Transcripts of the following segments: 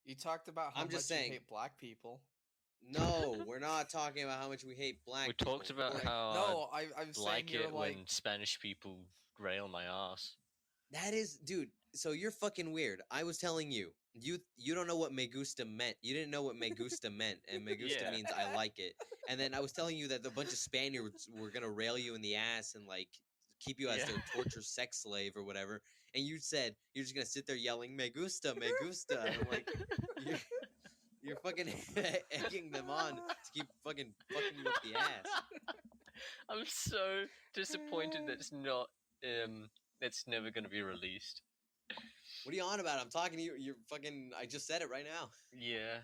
You talked about how I'm just saying. you hate black people. No, we're not talking about how much we hate black people. We talked about how I'm like saying you're it when Spanish people rail my ass. That is, dude, so you're fucking weird. I was telling you. You don't know what me gusta meant. You didn't know what me gusta meant, and me gusta means I like it. And then I was telling you that a bunch of Spaniards were gonna rail you in the ass and like keep you as their torture sex slave or whatever. And you said you're just gonna sit there yelling me gusta, me gusta. And I'm like, you're fucking egging them on to keep fucking you up the ass. I'm so disappointed that it's not. It's never gonna be released. What are you on about? I'm talking to you. You're fucking. I just said it right now. Yeah.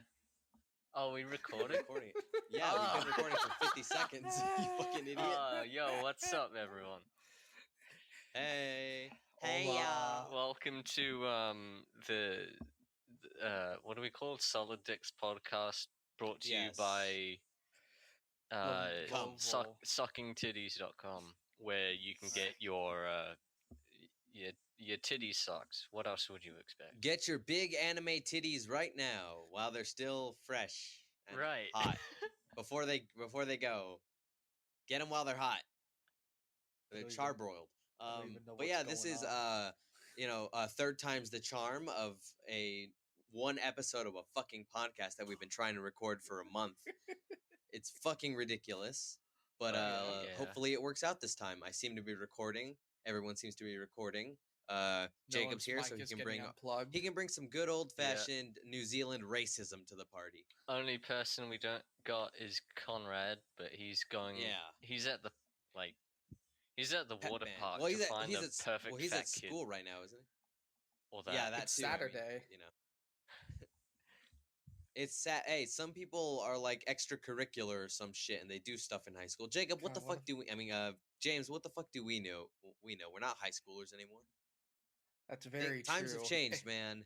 Oh, we recorded? Recording it. Yeah, we've been recording for 50 seconds. You fucking idiot. Yo, what's up, everyone? Hey. Hey, y'all. Welcome to the what do we call it? Solid Dicks podcast, brought to you by suckingtitties.com, where you can get your titties sucked. What else would you expect? Get your big anime titties right now while they're still fresh and hot. before they go. Get them while they're hot. They're charbroiled. But yeah, this is third time's the charm of one episode of a fucking podcast that we've been trying to record for a month. It's fucking ridiculous. But hopefully it works out this time. I seem to be recording. Everyone seems to be recording. Jacob's here, so he can bring some good old-fashioned New Zealand racism to the party. Only person we don't got is Conrad, but he's going. Yeah, he's at the water park to find the perfect. Well, he's at school right now, isn't he? Or that. Yeah, that's Saturday. It's hey, some people are like extracurricular or some shit, and they do stuff in high school. Jacob, what the fuck do we? I mean, James, what the fuck do we know? We're not high schoolers anymore. That's very true. Times have changed, man.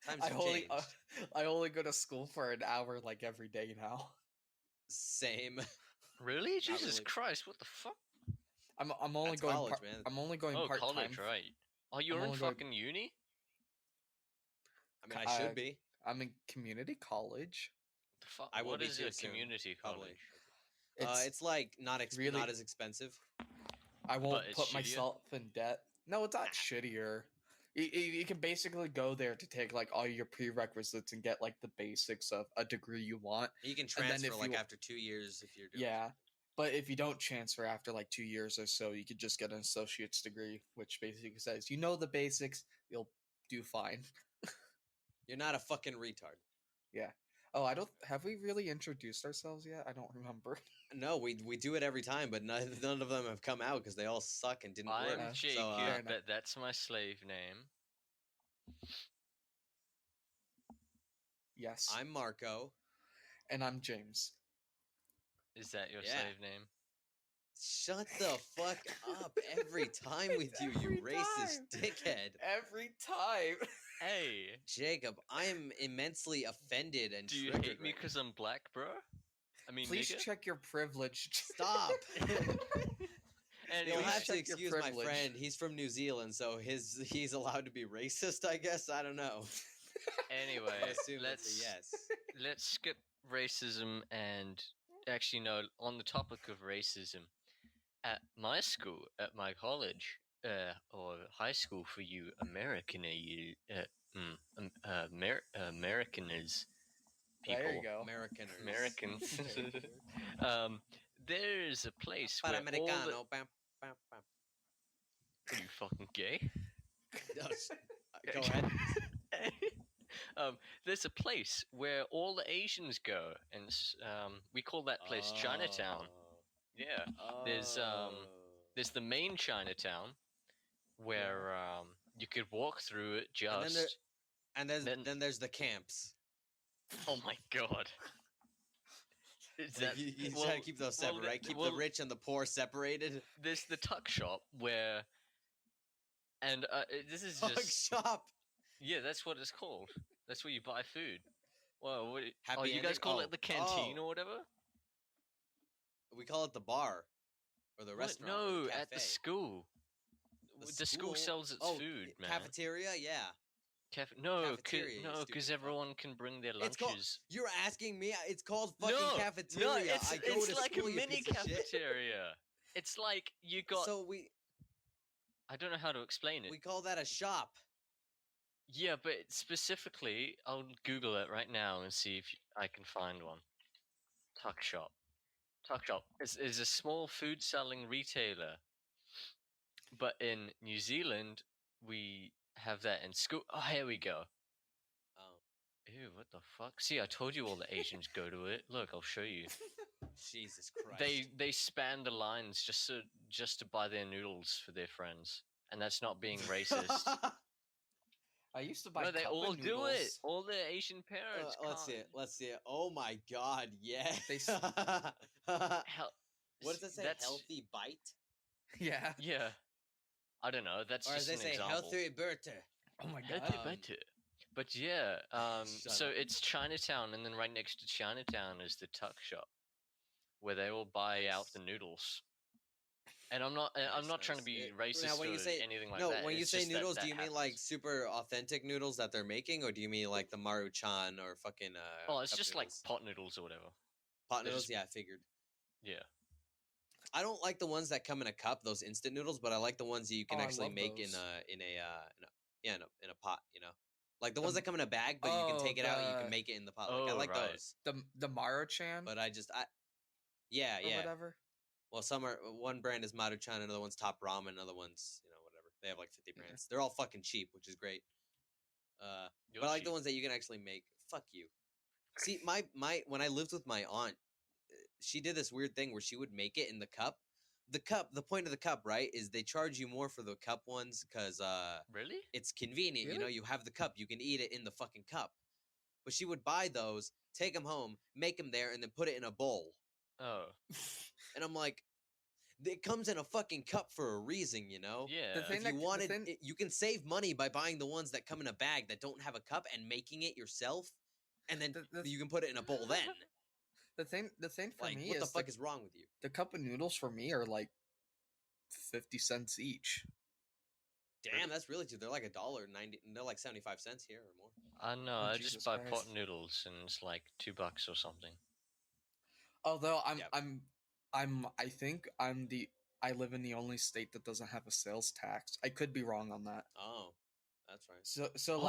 Times have changed. I only go to school for an hour, like every day now. Same. Really? Jesus Christ! What the fuck? I'm only going college, man. I'm only going part time. College, right? Oh, you're in fucking uni? I mean, I should be. I'm in community college. What the fuck? What is a community college? It's like not as expensive. I won't put myself in debt. No, it's not shittier. You can basically go there to take like all your prerequisites and get like the basics of a degree you want. You can transfer after 2 years if you're doing but if you don't transfer after like 2 years or so, you could just get an associate's degree, which basically says you know the basics, you'll do fine. You're not a fucking retard. Yeah. Oh, have we really introduced ourselves yet? I don't remember. No, we do it every time, but none of them have come out because they all suck and didn't work. I'm Jacob, but that's my slave name. Yes. I'm Marco. And I'm James. Is that your slave name? Shut the fuck up every time with you, you racist dickhead. Every time. Hey. Jacob, I am immensely offended and do you hate me because I'm black, bro? I mean, please check your privilege. Stop. And you'll have to excuse my friend. He's from New Zealand, so he's allowed to be racist, I guess. I don't know. Anyway, let's skip racism and actually no, on the topic of racism. At my school, at my college, or high school for you Americaners people. There you go. Americans. There's a place where Americano. Are you fucking gay? Go ahead. There's a place where all the Asians go, and we call that place Chinatown. Yeah, there's the main Chinatown where you could walk through it and then there's the camps. Oh my god! You try to keep those separate, right? Keep the rich and the poor separated. There's the tuck shop where, and this is tuck shop. Yeah, that's what it's called. That's where you buy food. Well, you guys call it the canteen or whatever? We call it the bar or the restaurant. No, at the school. The school sells its food, man. Cafeteria, yeah. Cafeteria, no, because everyone can bring their lunches. You're asking me? It's called fucking cafeteria. No, it's like a mini cafeteria. It's like you got. So we. I don't know how to explain it. We call that a shop. Yeah, but specifically, I'll Google it right now and see if I can find one. Tuck shop. Tuck shop is a small food selling retailer. But in New Zealand, we have that in school. Oh, here we go. Oh. Ew, what the fuck? See, I told you all the Asians go to it. Look, I'll show you. Jesus Christ. They span the lines just to buy their noodles for their friends. And that's not being racist. I used to buy. No, they all do it. All the Asian parents. Let's see it. Oh my God! Yeah. What does it say? Healthy bite. Yeah. Yeah. I don't know. That's or just as they say, example. Healthy burger. Oh my God. Healthy burger. But yeah, so it's Chinatown, and then right next to Chinatown is the tuck shop, where they all buy out the noodles. And I'm not trying to be racist or anything like that. No, when you say noodles, do you mean like super authentic noodles that they're making, or do you mean like the Maruchan or fucking? Oh, it's just noodles? Like pot noodles or whatever. Pot noodles, yeah, I figured. Yeah. I don't like the ones that come in a cup, those instant noodles, but I like the ones that you can actually make in a pot. You know, like the ones that come in a bag, but you can take it out and you can make it in the pot. Like, I like those. The Maruchan. But yeah. Whatever. Well, one brand is Maruchan, another one's Top Ramen, another one's, whatever. They have like 50 brands. They're all fucking cheap, which is great. But I like the ones that you can actually make. Fuck you. See, when I lived with my aunt, she did this weird thing where she would make it in the cup. The point of the cup, right, is they charge you more for the cup ones because really? It's convenient. Really? You have the cup, you can eat it in the fucking cup. But she would buy those, take them home, make them there, and then put it in a bowl. Oh. And I'm like, it comes in a fucking cup for a reason, you know? Yeah. You can save money by buying the ones that come in a bag that don't have a cup and making it yourself, and then you can put it in a bowl then. The thing for me is, what the fuck is wrong with you? The cup of noodles for me are like 50 cents each. Damn, that's really cheap. They're like $1.90. They're like 75 cents here or more. I know. I just buy pot noodles and it's like $2 or something. Although I think I live in the only state that doesn't have a sales tax. I could be wrong on that. Oh, that's right. So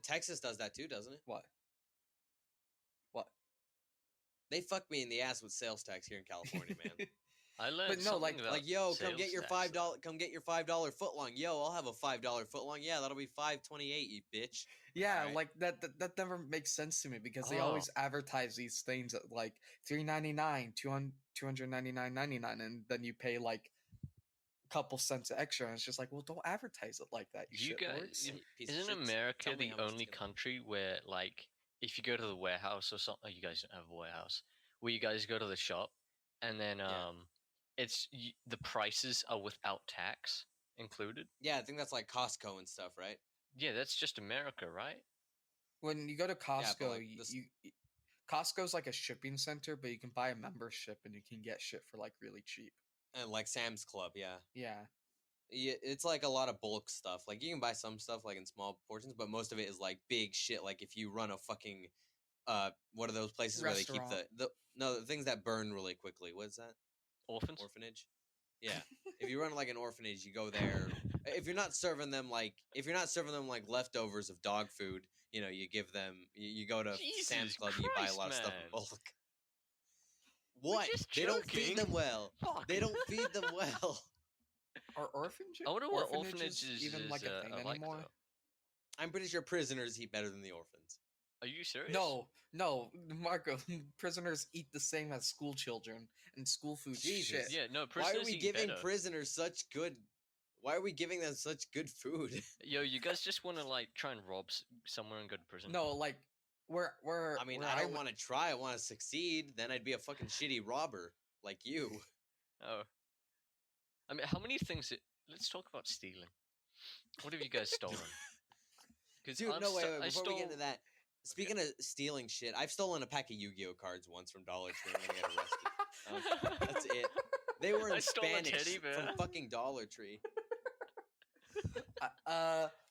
Texas does that too, doesn't it? What? They fucked me in the ass with sales tax here in California, man. I learned something about yo, come get your $5 footlong. Yo, I'll have a $5 footlong. Yeah, that'll be $5.28, you bitch. Yeah, right? Like that never makes sense to me because they always advertise these things at like $3.99, $299.99, and then you pay like a couple cents extra, and it's just like, well, don't advertise it like that. You guys, isn't America the only country where like if you go to the warehouse or something, you guys don't have a warehouse, where you guys go to the shop and then it's the prices are without tax included? Yeah, I think that's like Costco and stuff, right? Yeah, that's just America, right? When you go to Costco, Costco's like a shipping center, but you can buy a membership and you can get shit for like really cheap. And like Sam's Club, yeah. Yeah. Yeah, it's like a lot of bulk stuff. Like you can buy some stuff like in small portions, but most of it is like big shit. Like if you run a fucking what are those places where they keep the things that burn really quickly? What is that? Orphanage. Yeah. If you run like an orphanage, you go there. If you're not serving them like leftovers of dog food, you give them. You go to Sam's Club, and you buy a lot of stuff in bulk. What? They don't feed them well. Fuck. They don't feed them well. Are orphanages? I wonder what orphanages even like a thing anymore. Like, I'm pretty sure prisoners eat better than the orphans. Are you serious? No, Marco. Prisoners eat the same as school children, and school food. Jesus. Shit. Yeah, no. Prisoners Why are we giving prisoners such good? Why are we giving them such good food? Yo, you guys just want to like try and rob somewhere and go to prison? No, like we're. I mean, I don't want to try. I want to succeed. Then I'd be a fucking shitty robber like you. Oh. I mean, how many things? Let's talk about stealing. What have you guys stolen? Dude, wait. Before we get into that, speaking of stealing shit, I've stolen a pack of Yu-Gi-Oh cards once from Dollar Tree. I'm gonna get arrested. That's it. They were in Spanish from fucking Dollar Tree.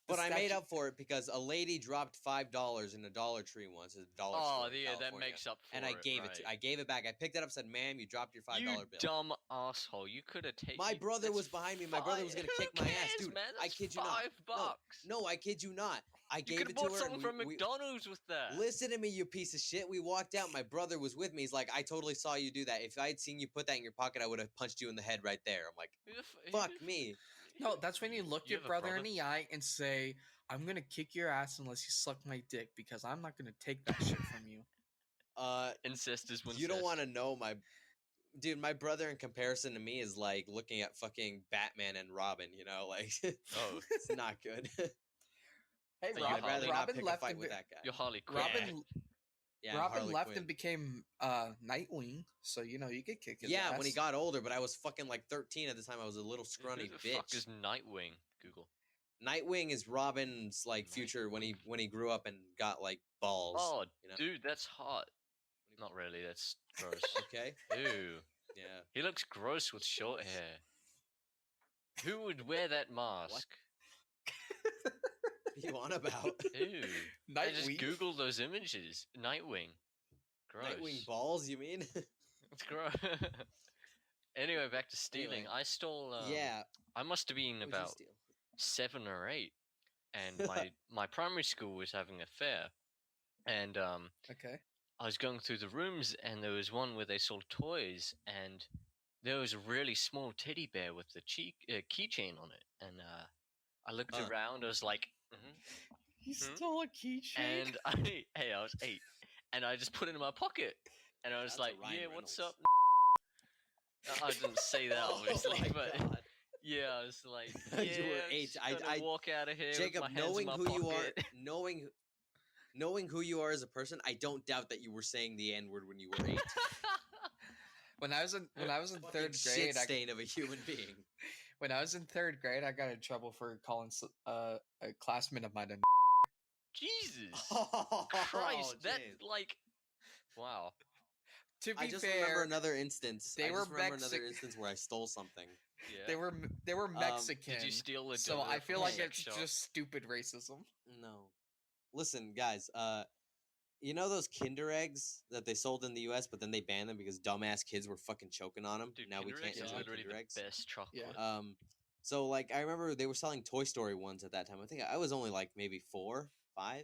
But I made up for it because a lady dropped $5 in a Dollar Tree once at a dollar store. Oh, yeah, that makes up for it. And I gave it to. I gave it back. I picked it up, said, "Ma'am, you dropped your $5 bill." You dumb asshole! You could have taken. My brother was behind me. My brother was gonna kick my ass, dude. Man, I kid you not. $5. No, I kid you not. I gave it to her. You could have bought something from McDonald's with that. Listen to me, you piece of shit. We walked out. My brother was with me. He's like, "I totally saw you do that. If I had seen you put that in your pocket, I would have punched you in the head right there." I'm like, "Fuck me." No, that's when you look your brother in the eye and say, "I'm gonna kick your ass unless you suck my dick because I'm not gonna take that shit from you." Incest is when you don't want to know my brother in comparison to me is like looking at fucking Batman and Robin, you know, like it's not good. Hey, I'd rather not pick a fight with that guy. You're Harley Quinn. Robin left and became Nightwing, so you know you could kick his ass. When he got older, but I was fucking like 13 at the time. I was a little scrawny Who the bitch. fuck is Nightwing? Google. Nightwing is Robin's like future when he grew up and got like balls. Oh, you know? Dude, that's hot. Not really. That's gross. Okay. Ew. Yeah. He looks gross with short hair. Who would wear that mask? What are you on about? Ew. I just Googled those images. Nightwing. Gross. Nightwing balls, you mean? It's gross. Anyway, back to stealing. Anyway. I stole. I must have been about 7 or 8, and my primary school was having a fair, and okay. I was going through the rooms, and there was one where they sold toys, and there was a really small teddy bear with the keychain on it, and I looked around. I was like, "You stole a keychain?" And I was 8, and I just put it in my pocket, and I was like, "Yeah, Reynolds. what's up?" I didn't say that obviously, but God. Yeah, I was like, "Yeah, you were 8. I walk out of here, Jacob, with my hands in my you are, pocket." knowing who you are as a person, I don't doubt that you were saying the N-word when you were 8. When I was in third grade, stain of a human being. When I was in 3rd grade, I got in trouble for calling a classmate of mine a. Jesus oh, Christ, that like, wow. To be I just fair, remember another instance. Another instance where I stole something. Yeah. They were Mexican. Did you steal a So I feel like it's shop? just stupid racism. No. Listen, guys, you know those Kinder eggs that they sold in the US, but then they banned them because dumbass kids were fucking choking on them? Dude, now Kinder we can't enjoy literally Kinder the eggs. best chocolate. Yeah. So like I remember they were selling Toy Story ones at that time. I think I was only like maybe 4, 5.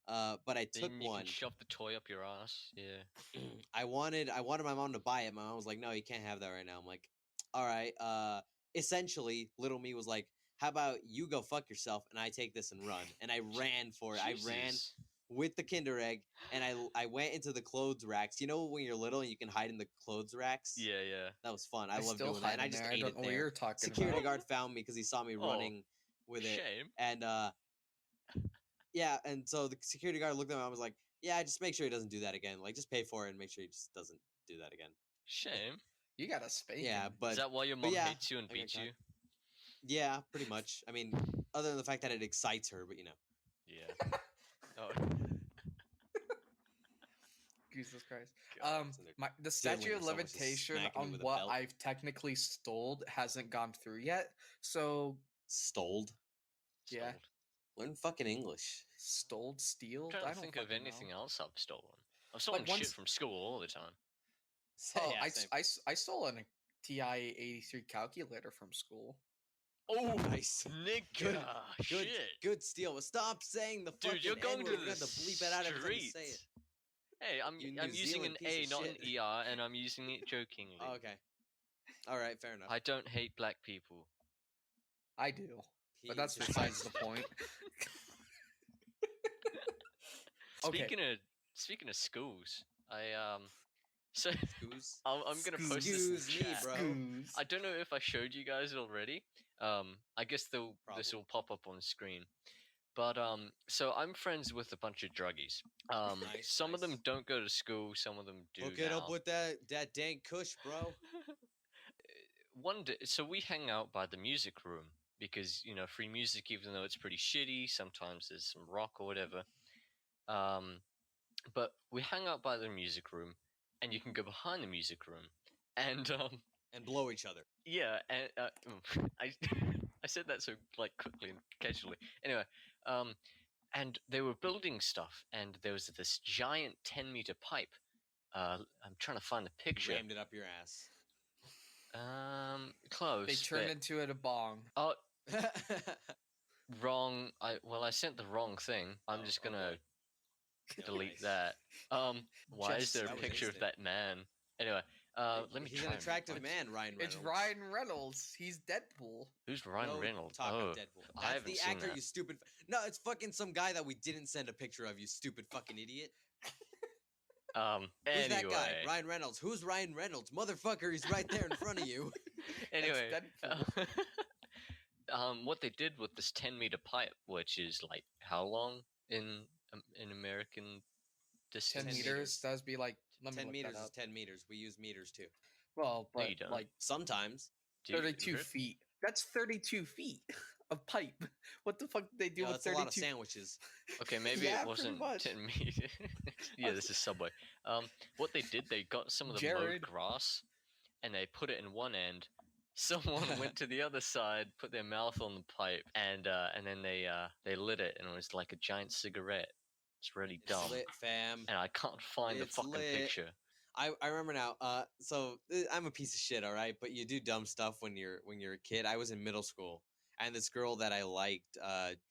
But I took then you one. Can shove the toy up your ass. Yeah. I wanted my mom to buy it. My mom was like, "No, you can't have that right now." I'm like, "All right." Essentially, little me was like, "How about you go fuck yourself and I take this and run?" And I ran for it. Jesus. I ran with the Kinder egg, and I went into the clothes racks. You know when you're little and you can hide in the clothes racks? Yeah, yeah. That was fun. I love doing that. And I just ate it there. You're talking Security about. guard found me because he saw me running with it. Shame. And yeah, and so the security guard looked at me and I was like, "Yeah, just make sure he doesn't do that again. Like, just pay for it and make sure he just doesn't do that again." Shame. You gotta spank Yeah, him. but is that why your mom hates you and beats you? Yeah, pretty much. I mean, other than the fact that it excites her, but you know. Yeah. Oh. Jesus Christ. God, the statute of limitation on what I've technically stole hasn't gone through yet. So stoled. Yeah. Learn fucking English. Stoled, steal. I don't think of anything else I've stolen. I've stolen shit from school all the time. Oh, yeah, I stole a TI-83 calculator from school. Oh, nice, nigga! Shit, good steal. But stop saying the fucking. Dude, you're going to the bleep it out every time you say it. Hey, I'm using an A, not an ER, and I'm using it jokingly. Oh, okay. All right, fair enough. I don't hate black people. I do, but that's besides the point. Speaking of schools, so schools? I'm gonna post this in the chat. Bro. I don't know if I showed you guys already. I guess this will pop up on the screen. But so I'm friends with a bunch of druggies. Some of them don't go to school. Some of them do. Hook it up with that dank kush, bro. One day, so we hang out by the music room because free music, even though it's pretty shitty. Sometimes there's some rock or whatever. But we hang out by the music room, and you can go behind the music room, and blow each other. Yeah, and I I said that so like quickly and casually. Anyway, and they were building stuff, and there was this giant 10-meter pipe. I'm trying to find the picture. Rammed it up your ass. Close. They turned into it a bong. Oh, wrong. I sent the wrong thing. I'm just gonna delete that. Why is there a picture of that man? Anyway, let me He's try. an attractive man, Ryan Reynolds. It's Ryan Reynolds. He's Deadpool. Who's Ryan Reynolds? Talk of Deadpool. I That's haven't the seen actor, that. you stupid. No, it's fucking some guy that we didn't send a picture of, you stupid fucking idiot. Anyway. Who's that guy? Ryan Reynolds. Who's Ryan Reynolds? Motherfucker, he's right there in front of you. Anyway, what they did with this 10-meter pipe, which is like how long in American distance? 10 meters. That would be like 10 meters is 10 meters. We use meters too. Well, but no, like sometimes 32 feet. That's 32 feet of pipe. What the fuck did they do with 32? That's a lot of sandwiches. Okay, maybe it wasn't 10 meters. Yeah, this is Subway. What they did, they got some of the mowed grass, and they put it in one end. Someone went to the other side, put their mouth on the pipe, and then they lit it, and it was like a giant cigarette. It's really dumb. It's lit, fam. And I can't find the fucking picture. I remember now. So I'm a piece of shit, all right. But you do dumb stuff when you're a kid. I was in middle school, and this girl that I liked,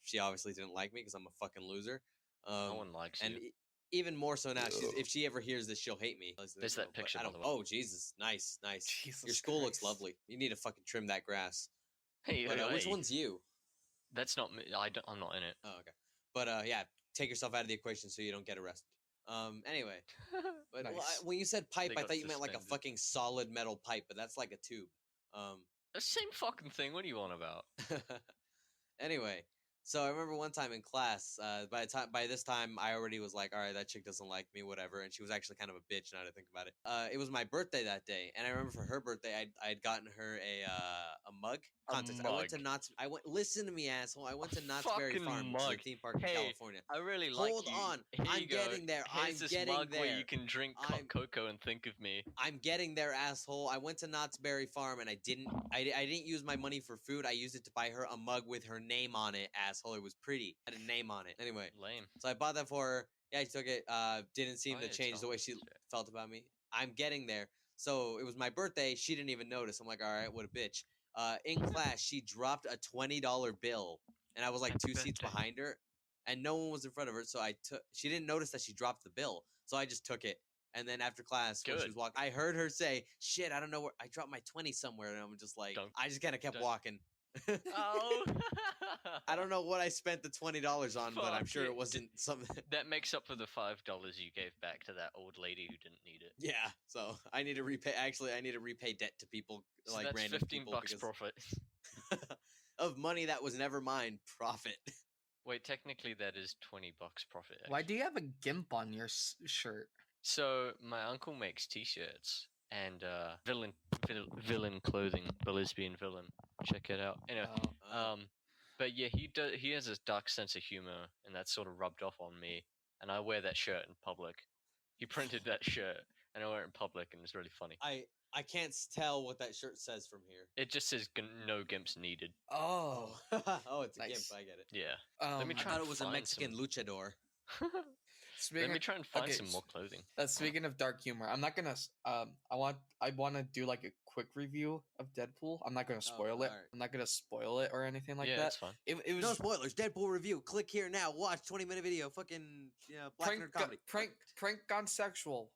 she obviously didn't like me because I'm a fucking loser. No one likes you. And even more so now, if she ever hears this, she'll hate me. There's that picture. Oh Jesus, nice. Jesus Your school Christ. looks lovely. You need to fucking trim that grass. Hey, But, which one's you? That's not me. I'm not in it. Oh, okay. But yeah, take yourself out of the equation so you don't get arrested. Anyway, but Nice. when you said pipe, They I got thought you meant like a suspended. fucking solid metal pipe, but that's like a tube. The same fucking thing. What are you on about? Anyway, so I remember one time in class. By this time, I already was like, all right, that chick doesn't like me, whatever. And she was actually kind of a bitch. Now that I think about it, it was my birthday that day, and I remember for her birthday, I'd gotten her a mug. Context. I went to Knott's. Listen to me, asshole. I went to Knott's Berry Farm, which is a theme park in California. I really like Hold you. on. Here I'm you go. getting there. Here's I'm this getting mug there. where you can drink cocoa and think of me. I'm getting there, asshole. I went to Knott's Berry Farm and I didn't use my money for food. I used it to buy her a mug with her name on it, asshole. It was pretty. It had a name on it. Anyway. Lame. So I bought that for her. Yeah, she took it. Didn't seem to yeah, change the way she felt about me. I'm getting there. So it was my birthday. She didn't even notice. I'm like, all right, what a bitch. In class, she dropped a $20 bill, and I was like two seats behind her, and no one was in front of her. So she didn't notice that she dropped the bill, so I just took it. And then after class, when she was walking, I heard her say, "Shit, I don't know where I dropped my 20 somewhere," and I'm just like, I just kind of kept walking. Oh. I don't know what I spent the $20 on, but I'm sure it wasn't something. That makes up for the $5 you gave back to that old lady who didn't need it. Yeah, so I need to repay. Actually, I need to repay debt to people, So like that's random $15 people, profit. of money that was never mine. Profit. Wait, technically that is $20 profit. Why do you have a GIMP on your shirt? So my uncle makes T-shirts and villain clothing, the lesbian villain. Check it out. Anyway, but yeah, he has a dark sense of humor, and that's sort of rubbed off on me. And I wear that shirt in public. He printed that shirt, and I wear it in public, and it's really funny. I can't tell what that shirt says from here. It just says no gimps needed. Oh, oh, it's a nice. GIMP. I get it. Yeah. Let me try. I thought it was a Mexican luchador. Let me try and find some more clothing. Speaking of dark humor, I'm not gonna. I want to do like a quick review of Deadpool. I'm not gonna spoil it. Right. I'm not gonna spoil it or anything like that. That's fine. It was No spoilers. Deadpool review. Click here now. Watch 20-minute video. Fucking black nerd comedy. Prank gone sexual.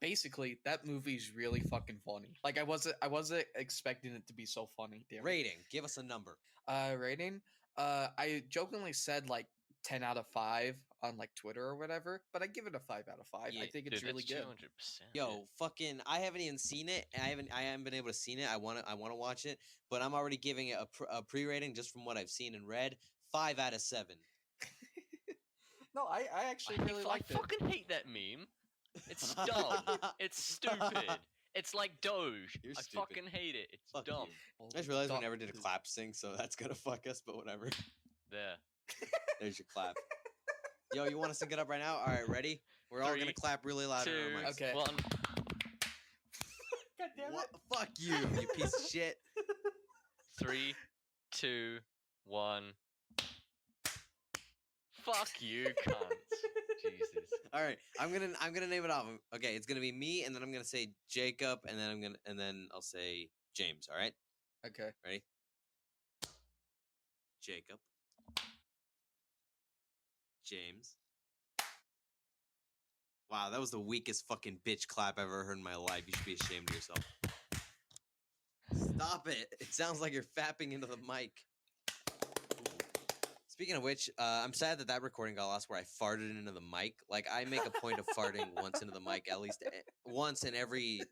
Basically, that movie's really fucking funny. Like I wasn't expecting it to be so funny. Damn. Rating. Give us a number. Rating. I jokingly said like 10 out of 5 on like Twitter or whatever, but I give it a 5 out of 5. Yeah, I think it's really good. 200%. Yo, fucking! I haven't even seen it. I haven't been able to see it. I want to watch it, but I'm already giving it a pre-rating just from what I've seen and read. 5 out of 7. No, I actually really liked it. I fucking hate that meme. It's dumb. It's stupid. It's like Doge. You're I stupid. fucking hate it. It's Fuck dumb. you. I just realized we never did a clap sync, so that's gonna fuck us. But whatever. There. There's your clap. Yo, you want us to get up right now? All right, ready? We're all 3, gonna clap really loud. 2, in our mics. Okay. 1. God damn What? it. Fuck you, you piece of shit. 3, 2, 1. Fuck you, cunts. Jesus. All right, I'm gonna name it off. Okay, it's gonna be me, and then I'm gonna say Jacob, and then I'll say James. All right. Okay. Ready? Jacob. James. Wow, that was the weakest fucking bitch clap I've ever heard in my life. You should be ashamed of yourself. Stop it. It sounds like you're fapping into the mic. Speaking of which, I'm sad that recording got lost where I farted into the mic. Like, I make a point of farting once into the mic, at least once in the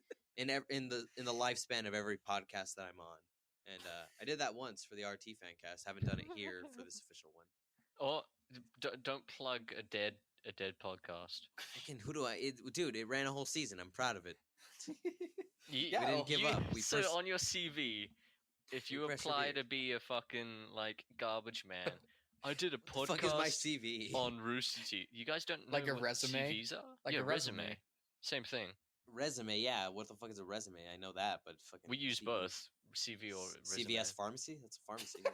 lifespan of every podcast that I'm on. And I did that once for the RT Fancast. Haven't done it here for this official one. Or don't plug a dead podcast. Dude, it ran a whole season. I'm proud of it. We didn't give up. On your CV, if you apply to be a fucking like garbage man, I did a podcast fuck is my CV? on Rooster Teeth. You guys don't know like a what resume? CVs are? Like yeah, a resume. Same thing. Resume, yeah. What the fuck is a resume? I know that, but fucking. We use CV. both CV or resume. CVS Pharmacy? That's a pharmacy. Man.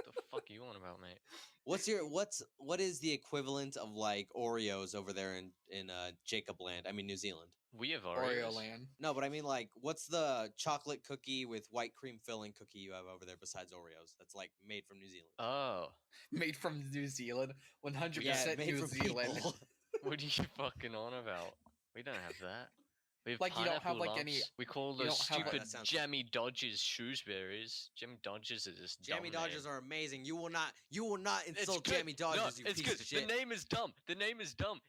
What the fuck are you on about, mate? What is the equivalent of like Oreos over there in Jacob Land? I mean New Zealand. We have Oreos. Oreo Land. No, but I mean like what's the chocolate cookie with white cream filling cookie you have over there besides Oreos? That's like made from New Zealand. Oh. Made from New Zealand. 100% made New from Zealand. people. What are you fucking on about? We don't have that. We have like you don't have like lumps. any. We call those stupid Right, Jammy Dodgers Shrewsberries. Jammy Dodgers are just Jammy dumb Dodgers name. are amazing. You will not insult Jammy Dodgers. No, you it's piece good. of shit. The name is dumb.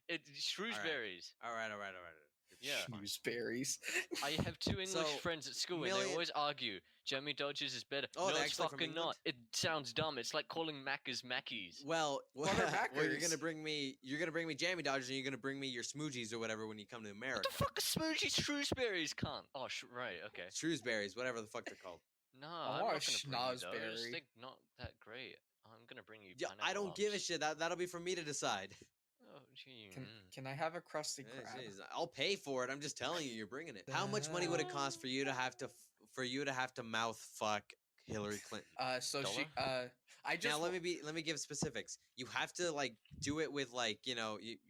It's Shrewsberries. All right. Yeah. Gooseberries. I have two English friends at school, and they always argue Jammy Dodgers is better. Oh, no, they're it's actually from fucking England? not. It sounds dumb. It's like calling Macca's Mackies. Well, they're you're Mackers. gonna bring me Jammy Dodgers, and you're gonna bring me your Smoogies or whatever when you come to America. What the fuck are Smoogies Shrewsberries, cunt? Oh, right, okay. Shrewsberries, whatever the fuck they're called. No, I I'm want not a gonna bring you those. schnozberry. They're not that great. I'm gonna bring you. Yeah, I don't give a shit. That'll be for me to decide. Oh, gee. Can I have a crusty Yeah, crab? jeez, I'll pay for it. I'm just telling you, you're bringing it. How much money would it cost for you to have to mouth fuck Hillary Clinton? So Dollar? she I just Now let me give specifics. You have to like do it with like you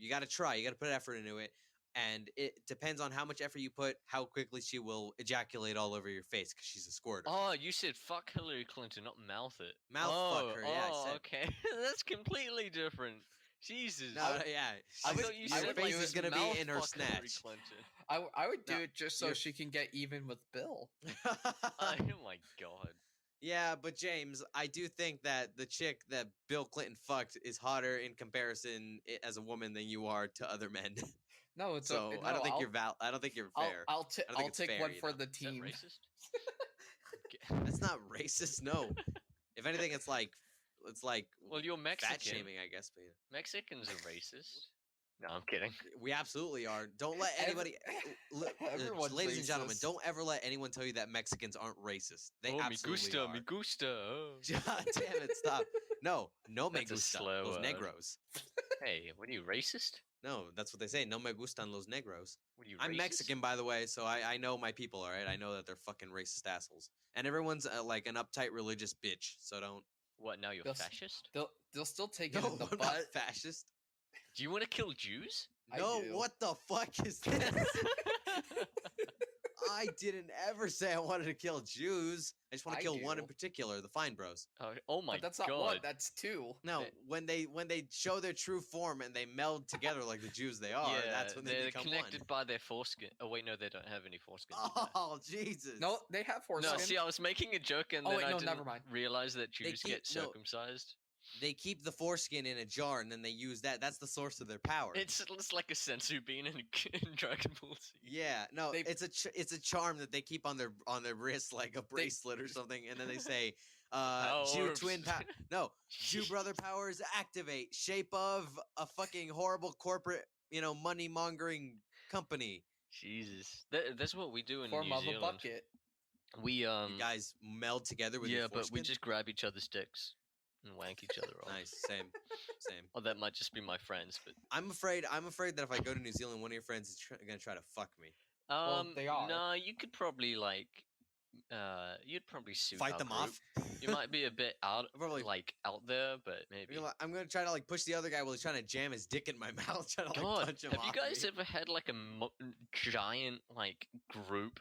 got to try. You got to put effort into it, and it depends on how much effort you put, how quickly she will ejaculate all over your face because she's a squirter. Oh, you said fuck Hillary Clinton, not mouth it. Mouth fuck her. Yeah, I said. Okay. That's completely different. Jesus. No, yeah. I thought you Her said face like is gonna mouth be in her fuck Hillary snatch. Clinton. I would do No, it just so you're- she can get even with Bill. Oh my god. Yeah, but James, I do think that the chick that Bill Clinton fucked is hotter in comparison as a woman than you are to other men. No, it's So no, I don't think I don't think you're fair. I'll I don't think I'll it's take fair, one you for know. the Is that team. racist? That's not racist. No. If anything, it's like Well, you're Mexican. fat shaming, I guess. But Mexicans are racist. No, I'm kidding. we absolutely are. Don't let anybody, Everyone's ladies and gentlemen, racist. don't ever let anyone tell you that Mexicans aren't racist. They Oh, absolutely are. me gusta. Oh. God damn it! Stop. No me That's a gusta slow los word. negros. Hey, what are you, racist? No, that's what they say. No me gustan los negros. What are you, I'm racist? Mexican, by the way, so I know my people, all right? I know that they're fucking racist assholes. And everyone's like an uptight religious bitch, so don't... What, now you're They'll fascist? They'll still take it No, in the I'm butt. not fascist. Do you want to kill Jews? I No, do. what the fuck is this? I didn't ever say I wanted to kill Jews. I just want I to kill one do. in particular, the Fine Bros. Oh my But that's god. not one. That's two. No, They- when they show their true form and they meld together like the Jews they are, yeah, that's when they they're become connected one. by their foreskin. Oh wait, no, they don't have any foreskin. do they? Oh, Jesus. No, they have foreskin. No, see, I was making a joke and Oh, then wait, I no, didn't never mind. realize that Jews keep- get no. circumcised. They keep the foreskin in a jar and then they use that. That's the source of their power. It's like a sensu bean in Dragon Ball Z. Yeah, no, They- it's a charm that they keep on their wrist like a bracelet or something, and then they say, Jew Powers. twin no, Jew brother powers activate, shape of a fucking horrible corporate, money mongering company. Jesus, that's what we do in Form New of a Zealand. bucket. We You guys meld together with your yeah, but we foreskin? just grab each other's dicks and wank each other off. Nice, same. Or that might just be my friends, but I'm afraid that if I go to New Zealand, one of your friends is gonna try to fuck me. Well, they are. No, you could probably like you'd probably suit Fight our them group. off. You might be a bit out, Probably out there, but maybe. I'm gonna try to like push the other guy while he's trying to jam his dick in my mouth. Trying to like punch him have off you guys me. ever had like a giant like group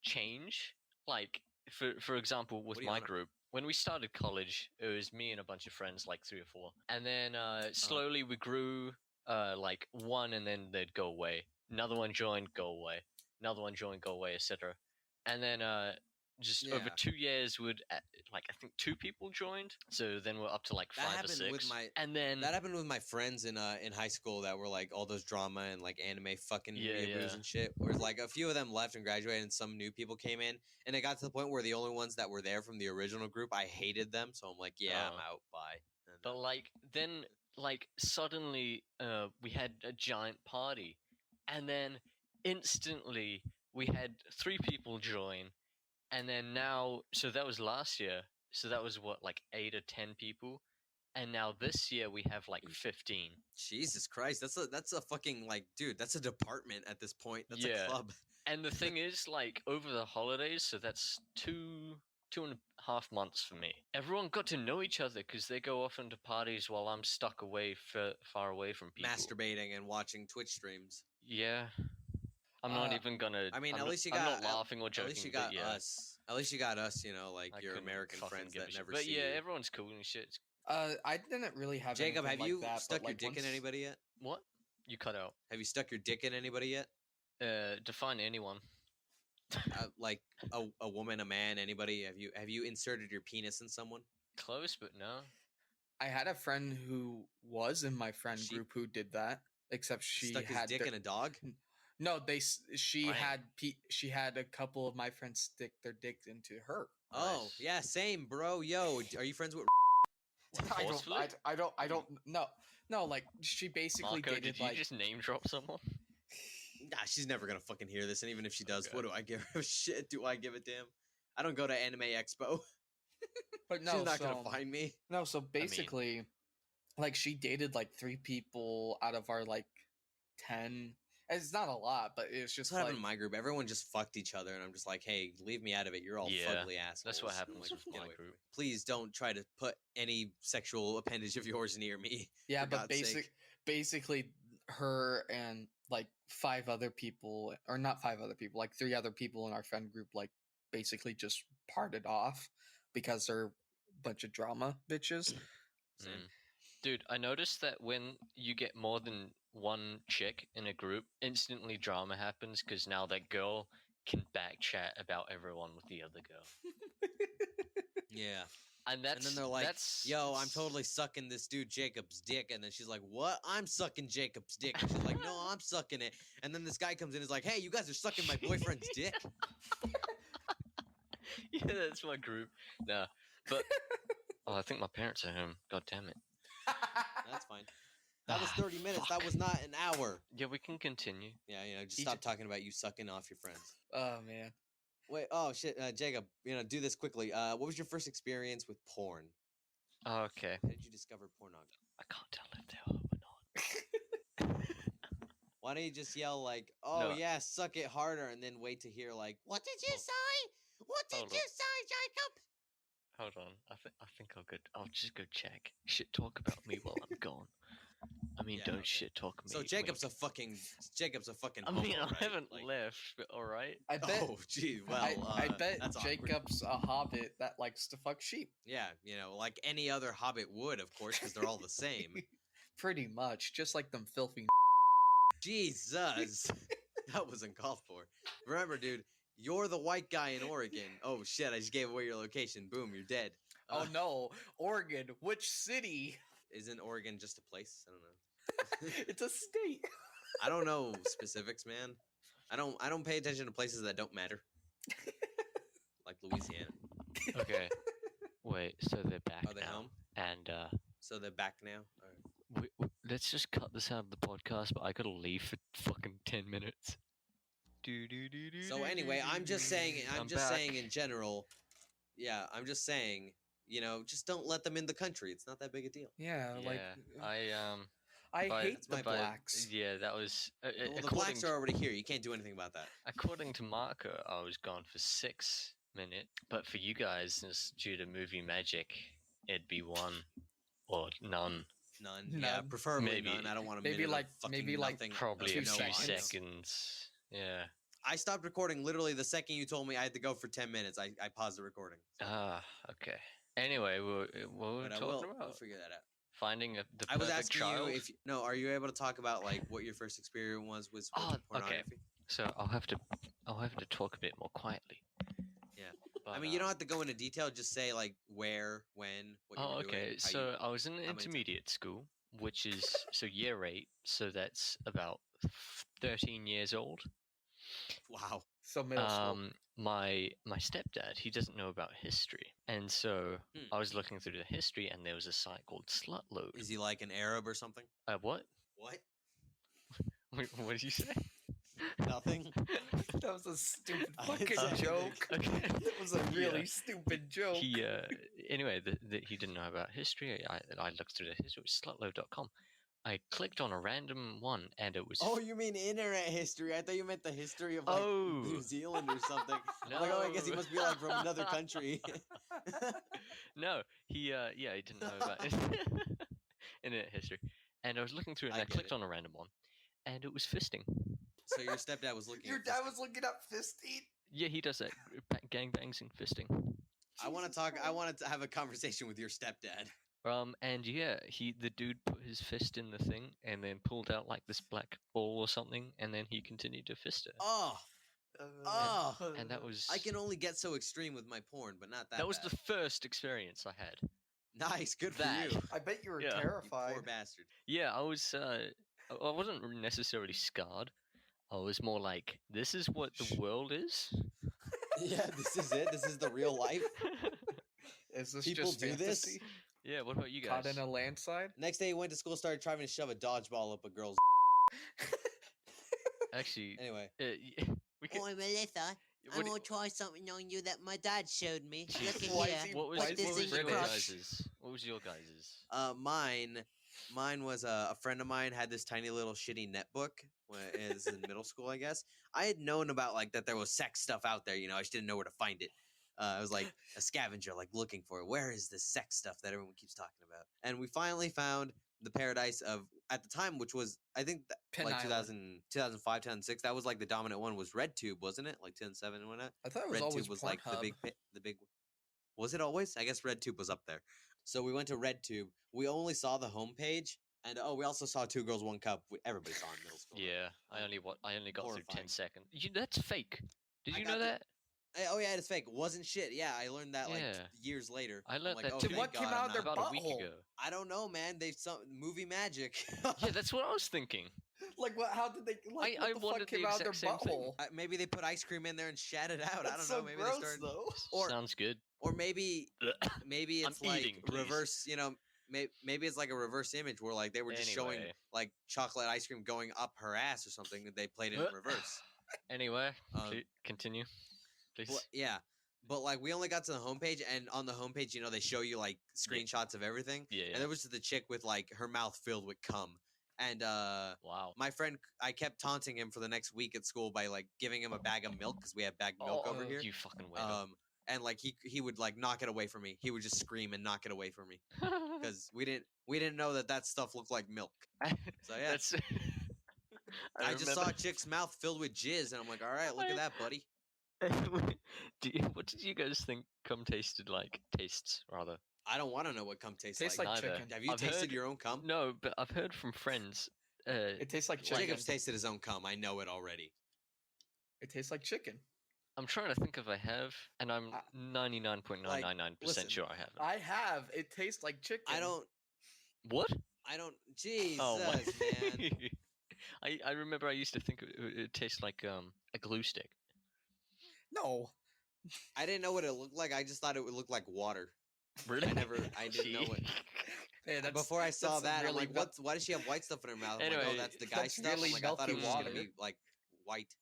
change? Like for example, with my group, when we started college, it was me and a bunch of friends, like 3 or 4, and then slowly we grew. Like one, and then they'd go away. Another one joined, go away. Another one joined, go away, etc. And then just over 2 years, like I think 2 people joined. So then we're up to like 5 or 6. And then that happened with my friends in high school that were like all those drama and like anime fucking weeaboos and shit. Whereas like a few of them left and graduated, and some new people came in, and it got to the point where the only ones that were there from the original group, I hated them. So I'm like, I'm out. Bye. But like then. Like suddenly we had a giant party, and then instantly we had 3 people join, and then now, so that was last year, so that was what, like 8 or 10 people, and now this year we have like 15. Jesus Christ, that's a fucking like, dude, that's a department at this point. That's a club. And the thing is, like, over the holidays, so that's 2.5 months for me. Everyone got to know each other because they go off into parties while I'm stuck away, far away from people. Masturbating and watching Twitch streams. Yeah. I'm not even gonna. I mean, I'm not laughing or joking. At least you got us. At least you got us. You know, like your American friends that never see you. But yeah, everyone's cool and shit. I didn't really have. Jacob, have you stuck your like dick in anybody yet? What? You cut out. Have you stuck your dick in anybody yet? Define anyone. Like a woman, a man, anybody? Have you inserted your penis in someone? Close, but no. I had a friend who was in my friend group who did that, except she stuck his dick in a dog. No, she had a couple of my friends stick their dicks into her. Oh yeah, same, bro. Yo, are you friends with? I don't no. Like she basically Marco, did you just name drop someone? Nah, she's never gonna fucking hear this, and even if she does, what do I give her? Shit, do I give a damn? I don't go to Anime Expo. But no, she's not gonna find me. No, so basically, like she dated like 3 people out of our like 10. It's not a lot, but it's just what happened in my group. Everyone just fucked each other, and I'm just like, hey, leave me out of it. You're all fugly assholes. That's what happens with my group. Please don't try to put any sexual appendage of yours near me. Yeah, but basically, her and like 5 other people, or not 5 other people, like 3 other people in our friend group, like basically just parted off because they're a bunch of drama bitches. Dude, I noticed that when you get more than one chick in a group, instantly drama happens because now that girl can backchat about everyone with the other girl. Yeah. And then they're like, yo, I'm totally sucking this dude Jacob's dick. And then she's like, what? I'm sucking Jacob's dick. And she's like, no, I'm sucking it. And then this guy comes in and is like, hey, you guys are sucking my boyfriend's dick? Yeah, that's my group. Nah, but... Oh, I think my parents are home. God damn it. That's fine. That was 30 minutes. That was not an hour. Yeah, we can continue. Yeah, just stop talking about you sucking off your friends. Oh, man. Wait, oh, shit. Jacob, do this quickly. What was your first experience with porn? Okay. How did you discover pornography? I can't tell if they are or not. Why don't you just yell like, oh, yeah, suck it harder, and then wait to hear like, what did you say? What did you say, Jacob? Hold on. I think I'll just go check. Shit talk about me while I'm gone. I mean, don't shit talk me. So Jacob's a fucking I mean, I haven't left, but all right. I bet. Oh, gee. Well, I bet Jacob's a hobbit that likes to fuck sheep. Yeah, like any other hobbit would, of course, because they're all the same. Pretty much, just like them filthy. Jesus, that wasn't called for. Remember, dude. You're the white guy in Oregon. Oh, shit, I just gave away your location. Boom, you're dead. Oh, no. Oregon. Which city? Isn't Oregon just a place? I don't know. It's a state. I don't know specifics, man. I don't pay attention to places that don't matter. Like Louisiana. Okay. Wait, so they're back Are they now. Home? And, so they're back now? All right. Let's just cut this out of the podcast, but I gotta leave for fucking 10 minutes. So anyway, I'm just saying in general, I'm just saying, just don't let them in the country. It's not that big a deal. Yeah, like I hate the blacks. Yeah, that was well, the blacks are already here. You can't do anything about that. According to Marco, I was gone for 6 minute. But for you guys, since due to movie magic, it'd be 1 or none. None. Yeah, preferably none. I don't want a minute of fucking nothing. Probably a few seconds. seconds. Yeah. I stopped recording literally the second you told me I had to go for 10 minutes. I paused the recording. So. Okay. Anyway, what were we talking about? We'll figure that out. Finding the perfect I was asking child? you if are you able to talk about like what your first experience was with pornography? Okay. So I'll have to talk a bit more quietly. Yeah. But, I mean, you don't have to go into detail. Just say like where, when, what you were doing. Okay. So I was in intermediate school, which is year 8. So that's about 13 years old. Wow. So middle school. My stepdad, he doesn't know about history, and so I was looking through the history, and there was a site called Slutload. Is he like an Arab or something? What? What? What did you say? Nothing. That was a stupid fucking joke. Okay. That was a really stupid joke. He anyway, he didn't know about history. I looked through the history. It was slutload.com. I clicked on a random one, and it was... Oh, you mean internet history? I thought you meant the history of, like, New Zealand or something. No. I'm like, I guess he must be, like, from another country. No, he didn't know about internet history. And I was looking through it, and I clicked on a random one, and it was fisting. So your stepdad was looking Your dad was looking up fisting? Yeah, he does that. Gangbangs and fisting. I wanted to have a conversation with your stepdad. And yeah, the dude put his fist in the thing and then pulled out like this black ball or something, and then he continued to fist it. And that was... I can only get so extreme with my porn, but not that. That was the first experience I had. Nice, good for you. I bet you were terrified. You poor bastard. Yeah, I was. I wasn't necessarily scarred. I was more like, this is what the world is. Yeah, this is it. This is the real life. Is this People just do fantasy? this? Yeah, what about you guys? Caught in a landslide? Next day he went to school, started trying to shove a dodgeball up a girl's Actually, anyway. We could... Oi, Melissa, I'm going to try something on you that my dad showed me. Look at here. What was your guys's? Mine was a friend of mine had this tiny little shitty netbook when it was in middle school, I guess. I had known about like that there was sex stuff out there, I just didn't know where to find it. I was like a scavenger, like looking for it. Where is this sex stuff that everyone keeps talking about? And we finally found the paradise of, at the time, which was, I think, like 2005, 2006. That was like the dominant one was RedTube, wasn't it? Like 2007 and whatnot. I thought it was RedTube always was like Pornhub. the big. Was it always? I guess RedTube was up there. So we went to RedTube. We only saw the homepage, and we also saw Two Girls, One Cup. Everybody saw in middle school. Yeah, I only got Horrifying. through 10 seconds. That's fake. Did you know that? Oh yeah, it's fake. Wasn't shit. Yeah, I learned that like years later. I learned that too. too. What came out of their about a week ago? I don't know, man. They've some movie magic. Yeah, that's what I was thinking. Like what? How did they? Like, what the fuck came out of their butthole? Maybe they put ice cream in there and shat it out. That's I don't so know. Maybe gross, they started. Though. Sounds good. Or maybe it's like eating, reverse. Maybe it's like a reverse image where like they were just showing like chocolate ice cream going up her ass or something. And they played it in reverse. Anyway, continue, please. Well, yeah. But, like, we only got to the homepage, and on the homepage, they show you, like, screenshots of everything. Yeah. And there was the chick with, like, her mouth filled with cum. And, wow. My friend, I kept taunting him for the next week at school by, like, giving him a bag of milk, because we have bagged milk over here. You fucking weirdo. And, like, he would, like, knock it away from me. He would just scream and knock it away from me. Because we didn't know that stuff looked like milk. So, yeah. I just saw a chick's mouth filled with jizz, and I'm like, all right, look at that, buddy. What did you guys think cum tastes rather? I don't want to know what cum tastes like chicken. Have you tasted your own cum? No, but I've heard from friends. It tastes like chicken. Jacob's tasted his own cum. I know it already. It tastes like chicken. I'm trying to think if I have, and I'm 99.999% sure I haven't. I have. It tastes like chicken. I don't. What? I don't. Jesus, man. I remember I used to think it tastes like a glue stick. No. I didn't know what it looked like. I just thought it would look like water. Really? I didn't know it. Hey, before I saw that, I'm like, why does she have white stuff in her mouth? I'm anyway, like, oh, that's the guy stuff. Really I'm like, I thought it was water. going to be, like, white.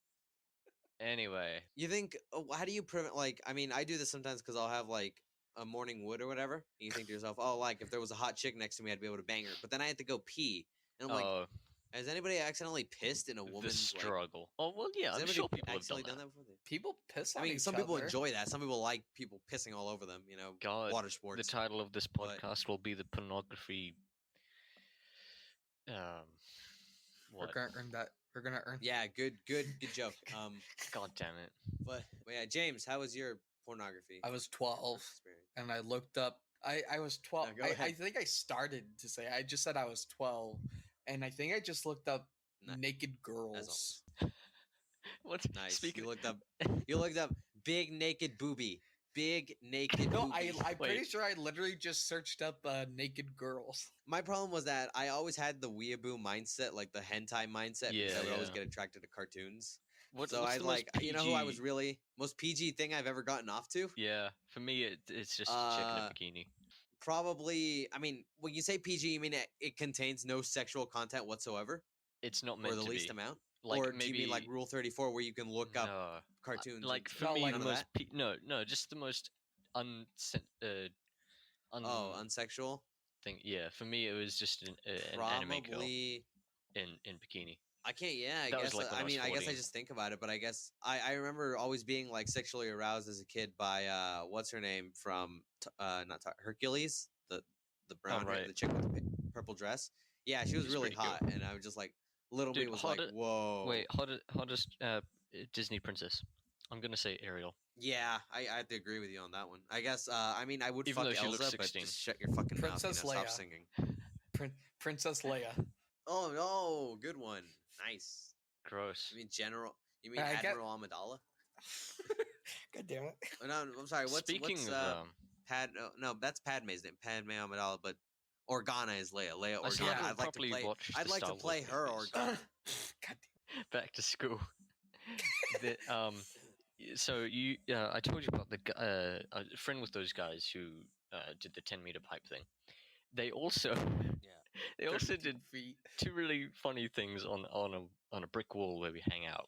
Anyway. You think, how do you prevent, like, I mean, I do this sometimes because I'll have, like, a morning wood or whatever. And you think to yourself, oh, like, if there was a hot chick next to me, I'd be able to bang her. But then I had to go pee. And I'm like, Has anybody accidentally pissed in a The woman's struggle. Oh well, yeah. Has I'm anybody sure people have accidentally done that. before? People piss on I mean, each some people other. enjoy that. Some people like people pissing all over them. God, water sports. the title of this But- podcast will be the pornography. We're What? gonna earn that. We're gonna earn. Yeah, good joke. God damn it! But yeah, James, how was your pornography? I was 12, experience? and I looked up. I was 12. No, go I ahead. think I started to say. I just said I was 12, and I think I just looked up Ni- naked As girls. always. What? Nice. Speaking. You looked up big naked booby. Big naked No, booby. I'm pretty Wait. sure I literally just searched up naked girls. My problem was that I always had the weeaboo mindset, like the hentai mindset, because I would always get attracted to cartoons. What's So I the most PG? you know who I was really most PG thing I've ever gotten off to? Yeah, for me, it's just a chick in a bikini. Probably. I mean, when you say PG, you mean it contains no sexual content whatsoever, It's not meant or the to least be. amount, Like or maybe do you mean like Rule 34, where you can look up no. cartoons? Like and for Not me, like the none of most that? no, just the most Unsexual. thing. Yeah, for me, it was just an anime girl Probably. in bikini. I can't. Yeah, I That was guess. like when I was I guess I 14. just think about it, but I guess I remember always being like sexually aroused as a kid by what's her name from Hercules, the brown hair, right. the chick with the purple dress. Yeah, she was She's really pretty hot, and I was just like, little Dude, me was like, whoa. Wait, hottest Disney princess. I'm gonna say Ariel. Yeah, I have to agree with you on that one. I guess. I mean, I would Even though fuck she looks Elsa, but 16. just shut your fucking Princess mouth. Stop Leia. singing. Princess Leia. Oh no, good one. Nice. Gross. You mean General? You mean I get- Admiral Amidala? God damn it. Oh, no, I'm sorry. Speaking what's of no, that's Padme's name. Padme Amidala, but Organa is Leia. Leia I still Organa. haven't I'd like to properly play. watched I'd the like to Star Wars play her movies. Organa. God back to school. So I told you about a friend with those guys who did the 10-meter pipe thing. They also they also 32 did feet. two really funny things on a brick wall where we hang out.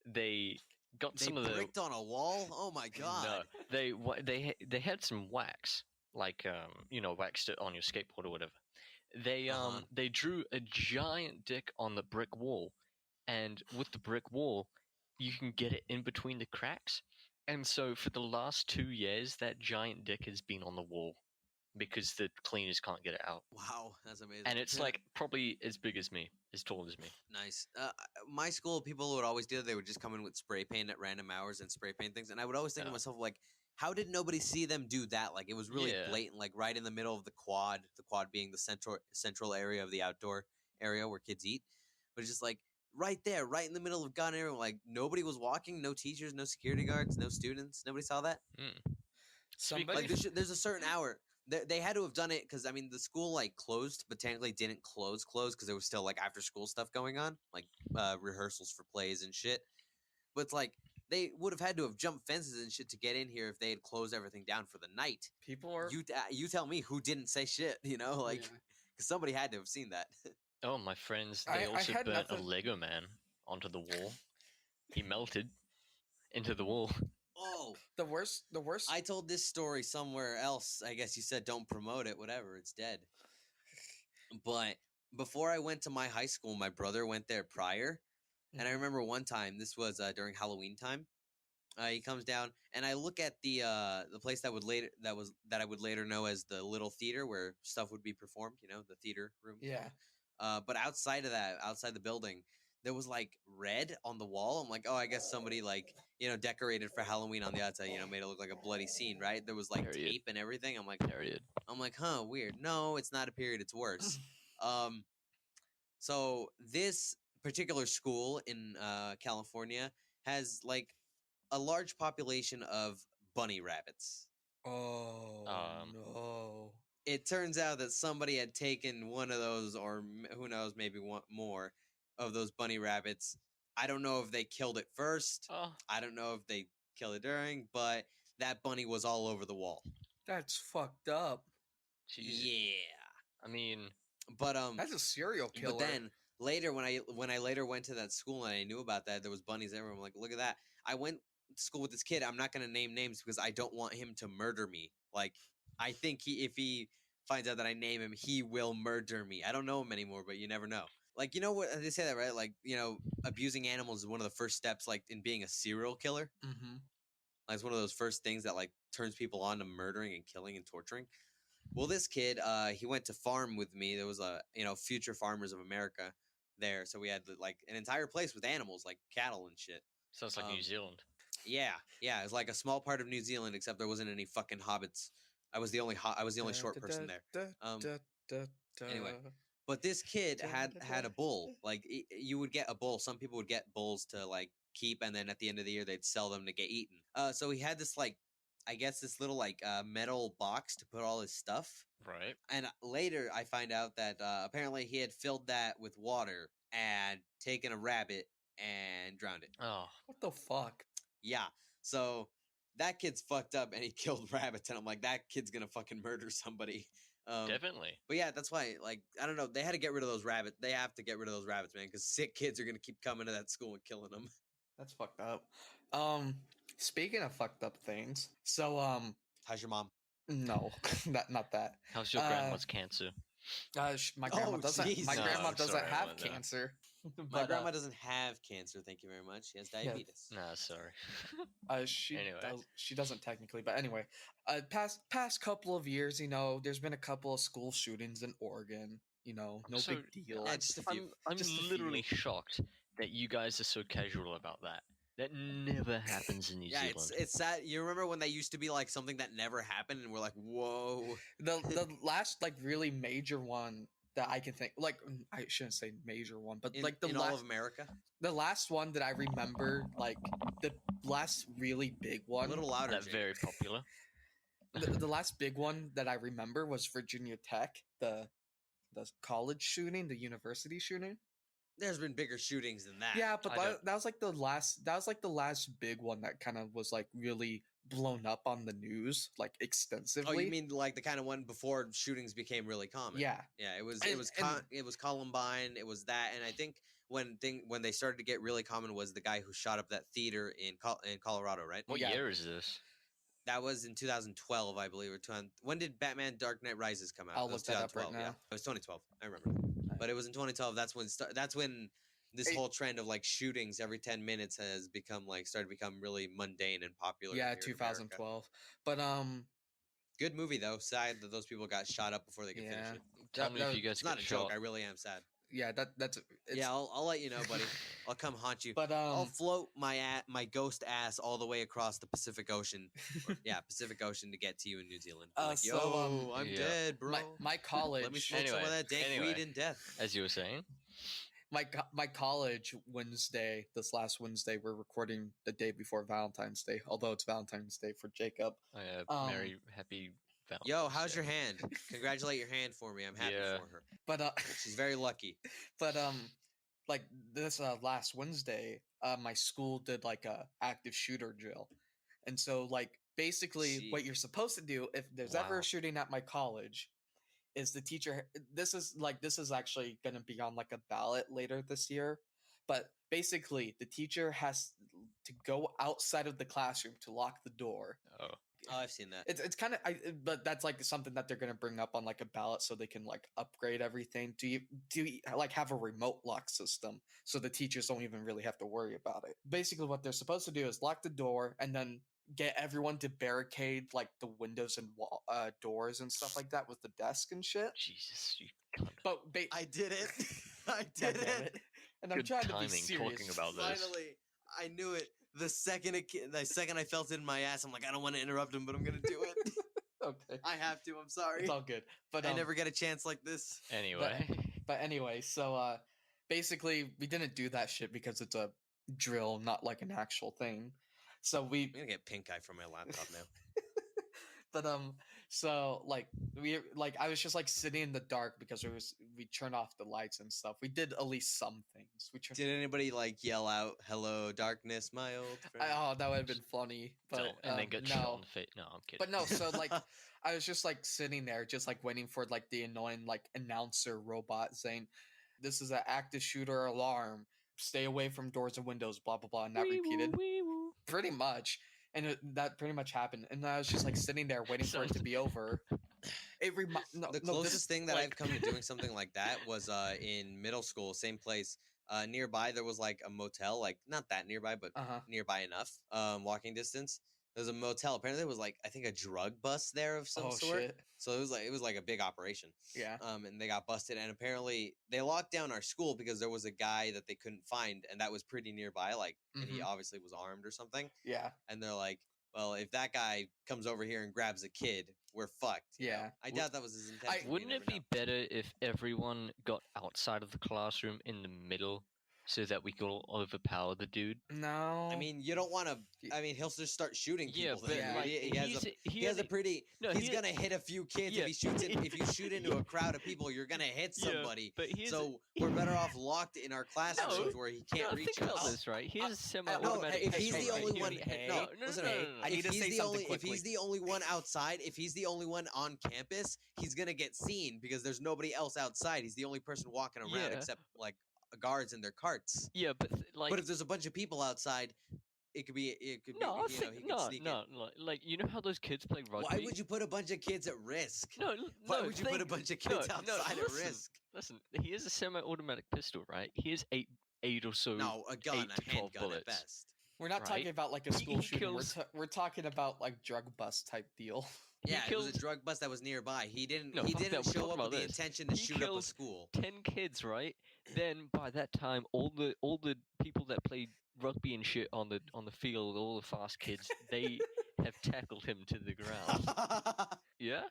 They got They some of the bricked on a wall. Oh my god. no, they had some wax, like waxed it on your skateboard or whatever. They drew a giant dick on the brick wall, and with the brick wall, you can get it in between the cracks. And so for the last 2 years, that giant dick has been on the wall because the cleaners can't get it out. Wow, that's amazing. And it's like probably as big as me, as tall as me. Nice. My school, people would always do that. They would just come in with spray paint at random hours and spray paint things. And I would always think to myself, like, how did nobody see them do that? Like, it was really blatant, like right in the middle of the quad being the central area of the outdoor area where kids eat. But it's just like right there, right in the middle of gun area. Like, nobody was walking, no teachers, no security guards, no students. Nobody saw that. Somebody. Like, there's a certain hour. They had to have done it because, I mean, the school, like, closed, but technically didn't close because there was still, like, after-school stuff going on, like rehearsals for plays and shit. But it's like, they would have had to have jumped fences and shit to get in here if they had closed everything down for the night. People are. You tell me who didn't say shit, like, because somebody had to have seen that. Oh, my friends, they also burnt a Lego man onto the wall. He melted into the wall. Oh, the worst. I told this story somewhere else. I guess you said don't promote it. Whatever, it's dead. But before I went to my high school, my brother went there prior, and I remember one time. This was during Halloween time. He comes down, and I look at the place that I would later know as the little theater where stuff would be performed. The theater room. Yeah. But outside of that, outside the building, there was like red on the wall. I'm like, oh, I guess somebody like decorated for Halloween on the outside. Made it look like a bloody scene, right? There was like tape and everything. I'm like, huh, weird. No, it's not a period. It's worse. So this particular school in California has like a large population of bunny rabbits. Oh no. It turns out that somebody had taken one of those, or who knows, maybe one more of those bunny rabbits. I don't know if they killed it first. I don't know if they killed it during, but that bunny was all over the wall. That's fucked up. Jeez. Yeah. I mean, but that's a serial killer. But then later, when I later went to that school and I knew about that, there was bunnies everywhere. I'm like, look at that. I went to school with this kid. I'm not gonna name names because I don't want him to murder me. Like, I think if he finds out that I name him, he will murder me. I don't know him anymore, but you never know. Like, you know what they say that, right? Like, abusing animals is one of the first steps, like, in being a serial killer. Mm-hmm. Like, it's one of those first things that like turns people on to murdering and killing and torturing. Well, this kid, he went to farm with me. There was Future Farmers of America there, so we had like an entire place with animals, like cattle and shit. Sounds like New Zealand. Yeah, it was like a small part of New Zealand, except there wasn't any fucking hobbits. I was the only short person there. Anyway, but this kid had a bull. Like you would get a bull. Some people would get bulls to like keep, and then at the end of the year they'd sell them to get eaten. So he had this like, I guess this little like metal box to put all his stuff. Right. And later I find out that apparently he had filled that with water and taken a rabbit and drowned it. Oh, what the fuck? Yeah. So that kid's fucked up and he killed rabbits, and I'm like, that kid's gonna fucking murder somebody. Definitely. But yeah, that's why, like, I don't know, they had to get rid of those rabbits. They have to get rid of those rabbits, man, because sick kids are gonna keep coming to that school and killing them. That's fucked up. Speaking of fucked up things, so how's your mom? No, not that. How's your grandma's cancer? My grandma doesn't. Geez. My grandma doesn't sorry, have cancer. My grandma doesn't have cancer. Thank you very much. She has diabetes. Nah, sorry. She doesn't technically, but anyway, past couple of years, there's been a couple of school shootings in Oregon. No big deal. Yeah, just a few. I'm literally shocked that you guys are so casual about that. That never happens in New Zealand. Yeah, it's sad. You remember when that used to be like something that never happened, and we're like, whoa. The last like really major one that I can think, like, I shouldn't say major one, but like in all of America, the last one that I remember, like the last really big one. A little louder. That's very popular. The last big one that I remember was Virginia Tech, the college shooting, the university shooting. There's been bigger shootings than that. Yeah, but that was like the last. That was like the last big one that kind of was like really blown up on the news, like extensively. Oh, you mean like the kind of one before shootings became really common? Yeah, yeah. It was Columbine. It was that, and I think when they started to get really common was the guy who shot up that theater in Colorado, right? What year is this? That was in 2012, I believe. When did Batman: Dark Knight Rises come out? I'll look that up right now. Yeah, it was 2012. I remember. But it was in 2012. That's when this whole trend of like shootings every 10 minutes has started to become really mundane and popular. Yeah, 2012. But good movie though. Sad that those people got shot up before they could finish it. Tell me if you guys it's not a joke. I really am sad. Yeah, that's. I'll let you know, buddy. I'll come haunt you. But I'll float my ghost ass all the way across the Pacific Ocean. Pacific Ocean to get to you in New Zealand. Like, I'm dead, bro. My college. Let me smoke some of that dank weed in death. As you were saying. My college Wednesday, this last Wednesday, we're recording the day before Valentine's Day, although it's Valentine's Day for Jacob. Oh, yeah, Merry, happy Valentine's Yo, how's your hand? Congratulate your hand for me. I'm happy for her. But she's very lucky. But like this last Wednesday, my school did like a active shooter drill, and so like basically what you're supposed to do if there's ever a shooting at my college is the teacher. This is actually going to be on like a ballot later this year, but basically the teacher has to go outside of the classroom to lock the door. Oh, I've seen that. It's kind of, but that's like something that they're gonna bring up on like a ballot so they can like upgrade everything. Do you like have a remote lock system so the teachers don't even really have to worry about it? Basically, what they're supposed to do is lock the door and then get everyone to barricade like the windows and doors and stuff like that with the desk and shit. Jesus, you cunt. But I did it. I did it. And I'm trying to be serious. Talking about this. Finally, I knew it. The second I felt it in my ass, I'm like, I don't want to interrupt him, but I'm gonna do it. Okay. I have to. I'm sorry. It's all good. But I never get a chance like this. Anyway. But anyway, so basically we didn't do that shit because it's a drill, not like an actual thing. So I'm gonna get pink eye from my laptop now. But so like I was just like sitting in the dark because we turned off the lights and stuff. We did at least some things. Did anybody like yell out "Hello, darkness, my old friend"? Oh, that would have been funny. But and then get shot in the face. No, I'm kidding. But no, so like I was just like sitting there, just like waiting for like the annoying like announcer robot saying, "This is an active shooter alarm. Stay away from doors and windows." Blah blah blah, and that repeated. Pretty much. And that pretty much happened. And I was just like sitting there waiting for it to be over. The closest thing that I've come to doing something like that was in middle school, same place. Nearby there was like a motel, like not that nearby, but nearby enough, walking distance. There was a motel. Apparently there was like I think a drug bust there of some sort. Shit. So it was like a big operation. Yeah. And they got busted, and apparently they locked down our school because there was a guy that they couldn't find, and that was pretty nearby. Like, and he obviously was armed or something. Yeah. And they're like, well, if that guy comes over here and grabs a kid, we're fucked. You know? I doubt that was his intention. Wouldn't it be better if everyone got outside of the classroom in the middle so that we could all overpower the dude? No. I mean, you don't want to. I mean, he'll just start shooting people. But like, he has a pretty. He's gonna hit a few kids if he shoots. If you shoot into a crowd of people, you're gonna hit somebody. So we're better off locked in our classrooms where he can't reach think us. About this, right? Here's a semi-automatic. If he's the only one, listen. I need to say something quickly. If he's the only one outside, if he's the only one on campus, he's gonna get seen because there's nobody else outside. He's the only person walking around except like guards in their carts. Yeah, but but if there's a bunch of people outside, it could be. No, like you know how those kids play rugby. Why would you put a bunch of kids at risk? Why would you put a bunch of kids outside at risk? Listen, he has a semi-automatic pistol, right? He has eight or so. No, a gun, a handgun bullets. at best. We're not talking about like a school shooting. We're talking about like drug bust type deal. Yeah, it was a drug bust that was nearby. He didn't show up with the intention to shoot up a school. 10 kids, right? Then by that time, all the people that played rugby and shit on the field, all the fast kids, they have tackled him to the ground. Yeah,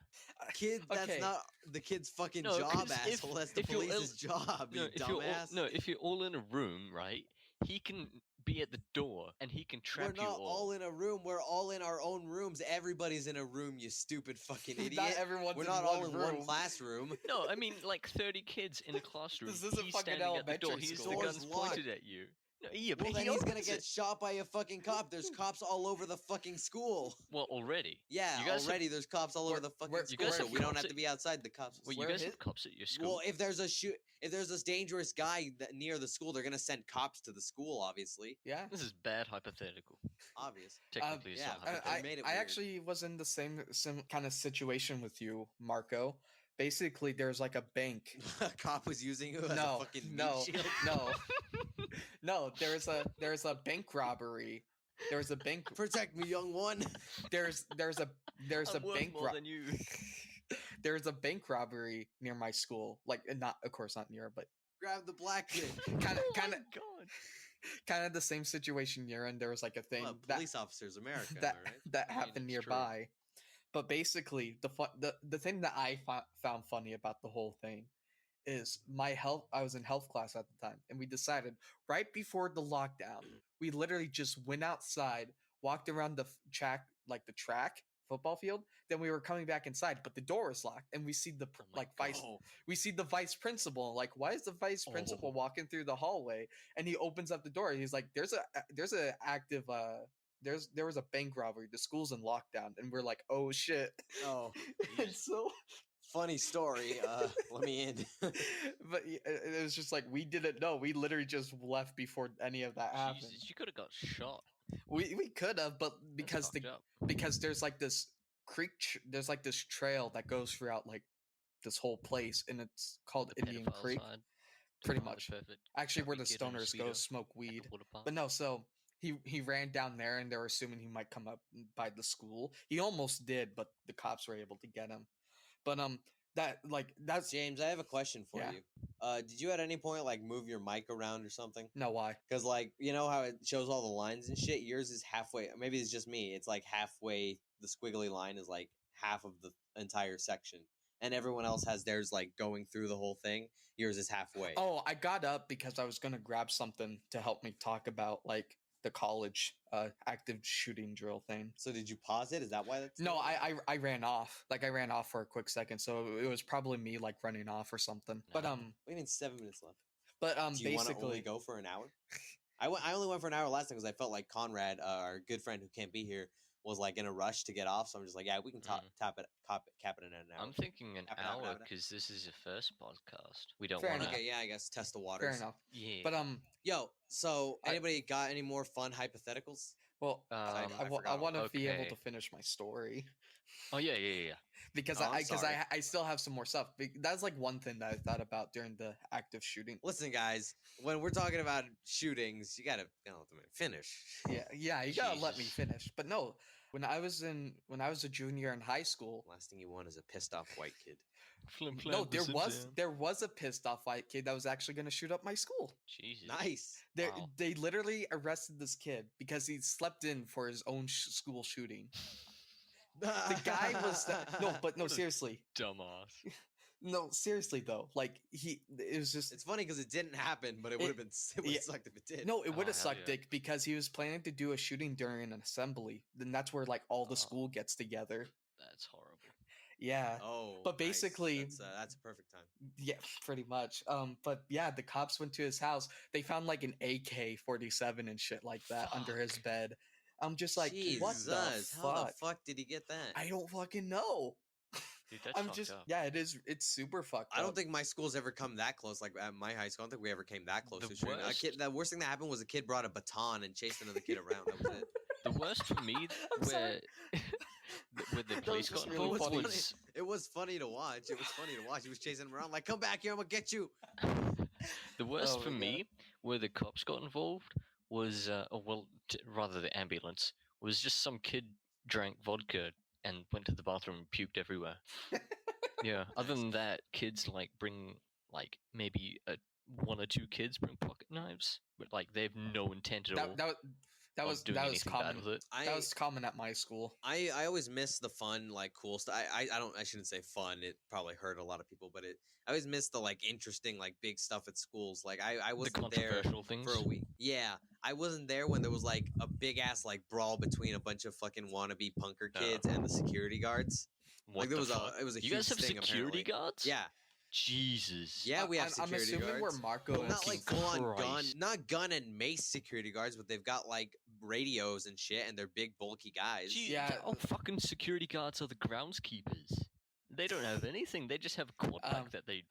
kid, that's not the kid's fucking job, asshole. That's the police's job. You dumbass. If you're all in a room, right? He can be at the door and he can trap you all. We're not all in a room. We're all in our own rooms. Everybody's in a room, you stupid fucking idiot. Not everyone's We're not all in one classroom. No, I mean like 30 kids in a classroom. This isn't he's fucking standing at the door. elementary He's school. the guns pointed at you. No, yeah, but then he's gonna get shot by a fucking cop. There's cops all over the fucking school. Well, already. Yeah, already there's cops all over the fucking school. So we don't have to be outside the cops. Well, you guys have cops at your school. Well, if there's a dangerous guy near the school, they're gonna send cops to the school. Obviously. Yeah. This is bad hypothetical. Obvious. Technically, it's not hypothetical. I actually was in the same kind of situation with you, Marco. Basically, there's like a bank. A cop was using you as a fucking meat shield? No. There's a bank robbery. There's a bank. Protect me, young one. There's a bank robbery. There's a bank robbery near my school. Like not near, but grab the black kid. Kind of the same situation you're in. There was like a thing. Police officers, America. That happened nearby. True. But basically, the thing that I found funny about the whole thing is I was in health class at the time, and we decided right before the lockdown, we literally just went outside, walked around the track football field. Then we were coming back inside, but the door was locked, and we see the vice principal. Like, why is the vice principal walking through the hallway? And he opens up the door. He's like, "There was a bank robbery. The school's in lockdown," and we're like, "Oh shit!" Oh, and so funny story. Let me in. But it was just like we didn't know. We literally just left before any of that happened. Jesus, you could have got shot. We could have, but because there's like this creek, there's like this trail that goes throughout like this whole place, and it's called Indian Creek. Pretty much. Actually, where the stoners go smoke weed. But no, so he ran down there, and they were assuming he might come up by the school. He almost did, but the cops were able to get him. But that's James. I have a question for you. Did you at any point like move your mic around or something? No, why? Because like you know how it shows all the lines and shit. Yours is halfway. Maybe it's just me. It's like halfway. The squiggly line is like half of the entire section, and everyone else has theirs like going through the whole thing. Yours is halfway. Oh, I got up because I was gonna grab something to help me talk about like the college active shooting drill thing. So did you pause it? Is that why that's no? I ran off. Like I ran off for a quick second, so it was probably me like running off or something. No. But we need 7 minutes left. But do you want to only go for an hour? I only went for an hour last time because I felt like Conrad, our good friend who can't be here, was like in a rush to get off. So I'm just like, yeah, we can cap it in an hour. I'm thinking an hour because this is your first podcast. We don't want to. Okay, yeah, I guess test the waters. Fair enough. Yeah. But so anybody got any more fun hypotheticals? Well, I want to be able to finish my story. Oh yeah. Because I still have some more stuff. That's like one thing that I thought about during the active shooting. Listen, guys, when we're talking about shootings, you gotta let me finish. Yeah, you gotta let me finish. But no, when I was a junior in high school, last thing you want is a pissed off white kid. No, there was a pissed off white kid that was actually going to shoot up my school. Jesus, nice. They literally arrested this kid because he slept in for his own school shooting. The guy was seriously, dumbass. No, seriously though, like it was just. It's funny because it didn't happen, but it would have sucked if it did. No, it would have sucked dick because he was planning to do a shooting during an assembly. Then that's where like all the school gets together. That's horrible. Yeah. Oh, but basically, nice. That's a perfect time. Yeah, pretty much. But yeah, the cops went to his house. They found like an AK-47 and shit like that under his bed. I'm just like, Jesus, what the fuck? How the fuck did he get that? I don't fucking know. Dude, that's fucked up. Yeah, it's super fucked up. I don't think my school's ever come that close. Like at my high school, I don't think we ever came that close to shooting. The worst thing that happened was a kid brought a baton and chased another kid around. That was it. The worst for me, where the police got involved was... It was funny to watch. He was chasing him around like, come back here, I'm gonna get you. The worst for me, where the cops got involved, was, rather the ambulance, was just some kid drank vodka and went to the bathroom and puked everywhere. Yeah, other than that, kids, like, bring, like, maybe one or two kids bring pocket knives, but, like, they have no intent at all. That was common. That was common at my school. I always miss the fun, like cool stuff. I shouldn't say fun. It probably hurt a lot of people, but I always miss the like interesting, like big stuff at schools. Like I wasn't there for a week. Yeah, I wasn't there when there was like a big ass like brawl between a bunch of fucking wannabe punker kids and the security guards. It was a you huge guys have thing, security apparently. guards? Yeah. Jesus. Yeah, we have security guards. I'm assuming where Marco not like full on gun, not gun and mace security guards, but they've got like radios and shit, and they're big bulky guys. Jeez, yeah, fucking security guards are the groundskeepers. They don't have anything. They just have a quad pack that they.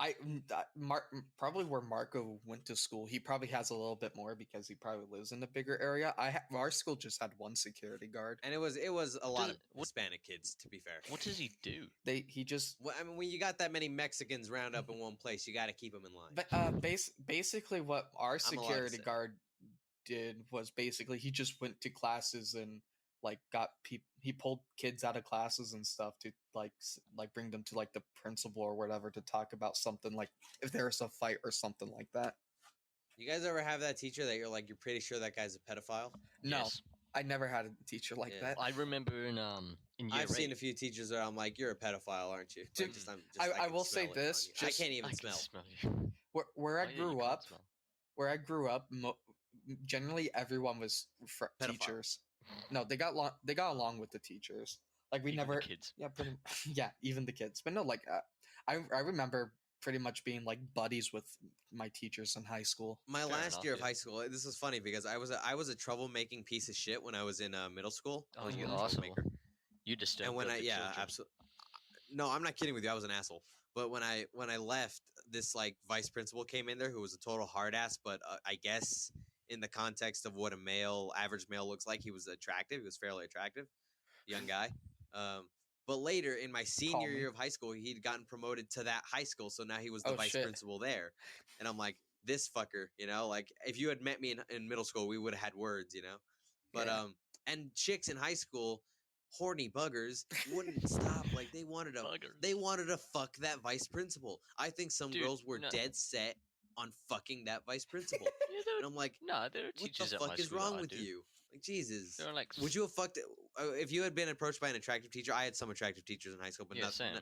Probably where Marco went to school, he probably has a little bit more because he probably lives in a bigger area. Our school just had one security guard, and it was a lot of Hispanic kids. To be fair, what does he do? He just. Well, I mean, when you got that many Mexicans round up in one place, you got to keep them in line. But basically, what our security guard did was basically he just went to classes and like he pulled kids out of classes and stuff to like bring them to like the principal or whatever to talk about something, like if there's a fight or something like that. You guys ever have that teacher that you're pretty sure that guy's a pedophile? No, yes. I never had a teacher like that. I remember in I've seen a few teachers where I'm like, you're a pedophile, aren't you? Dude, I will say this. I can't even smell. Where I grew up, generally everyone was teachers. No, they got along with the teachers. Like we never, the kids. Yeah, even the kids. But no, like I remember pretty much being like buddies with my teachers in high school. My last year of high school, this is funny because I was a troublemaking piece of shit when I was in middle school. Oh, you're an asshole. You disturbed. And when absolutely. No, I'm not kidding with you. I was an asshole. But when I left, this like vice principal came in there who was a total hard ass, but I guess in the context of what average male looks like, he was attractive. He was fairly attractive, young guy. But later in my senior year of high school, he'd gotten promoted to that high school. So now he was the vice principal there. And I'm like, this fucker, like if you had met me in middle school, we would have had words, But, and chicks in high school, horny buggers, wouldn't stop. Like they wanted to fuck that vice principal. I think some girls were dead set on fucking that vice principal. And I'm like, no, there are teachers what the fuck is wrong with you? Like, Jesus. They're like, would you have fucked it? If you had been approached by an attractive teacher? I had some attractive teachers in high school, but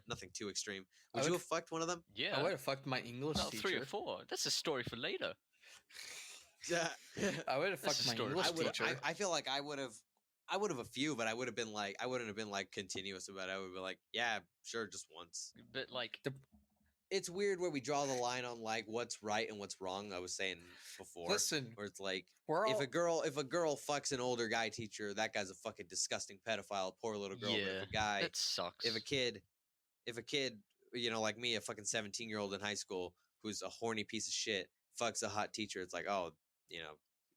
nothing too extreme. Would you have fucked one of them? Yeah. I would have fucked my English teacher. 3 or 4. That's a story for later. Yeah. I would have fucked my English teacher. I feel like I would have a few, but I wouldn't have been like continuous about it. I would be like, yeah, sure, just once. But like it's weird where we draw the line on like what's right and what's wrong. I was saying before. Listen, where it's like if a girl fucks an older guy teacher, that guy's a fucking disgusting pedophile, poor little girl. Yeah, but if a guy, that sucks. If a kid, like me, a fucking 17-year-old in high school who's a horny piece of shit, fucks a hot teacher, it's like, oh,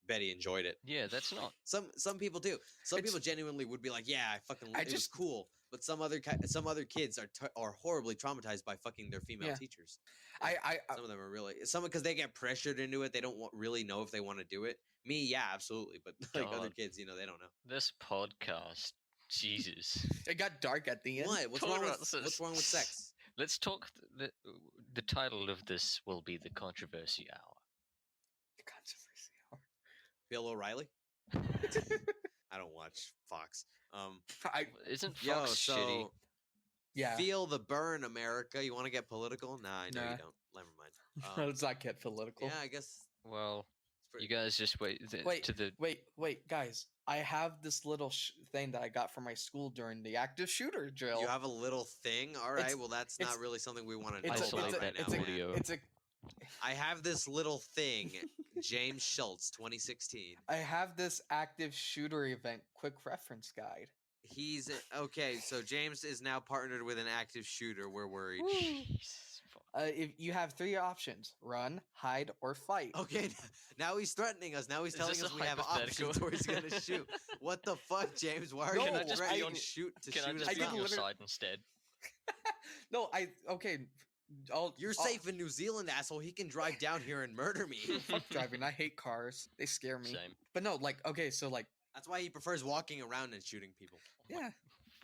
Betty enjoyed it. Yeah, that's not. Some people do. Some people genuinely would be like, yeah, it was cool. But some other kids are horribly traumatized by fucking their female teachers. Some of them are really because they get pressured into it. They don't really know if they want to do it. Me, yeah, absolutely. But like other kids, they don't know. This podcast, Jesus, it got dark at the end. What? What's wrong with sex? Let's talk. The title of this will be the Controversy Hour. The Controversy Hour. Bill O'Reilly. I don't watch Fox. Isn't Fox shitty? Yeah. Feel the burn, America. You want to get political? Nah, I know you don't. Never mind. Let's not get political. Yeah, I guess. Well, you guys just wait. Wait, guys. I have this little thing that I got from my school during the active shooter drill. You have a little thing? All right. Well, that's not really something we want to know about right now. I have this little thing. James Schultz, 2016. I have this active shooter event quick reference guide. He's okay. So James is now partnered with an active shooter. We're worried. If you have 3 options: run, hide, or fight. Okay, now he's threatening us. Now he's telling us we have options where he's gonna shoot. What the fuck, James? Why are you threatening to shoot us? Can I just be on your side instead? No, You're safe in New Zealand, asshole. He can drive down here and murder me. Fuck driving. I hate cars. They scare me. Same. But no, so that's why he prefers walking around and shooting people. Yeah.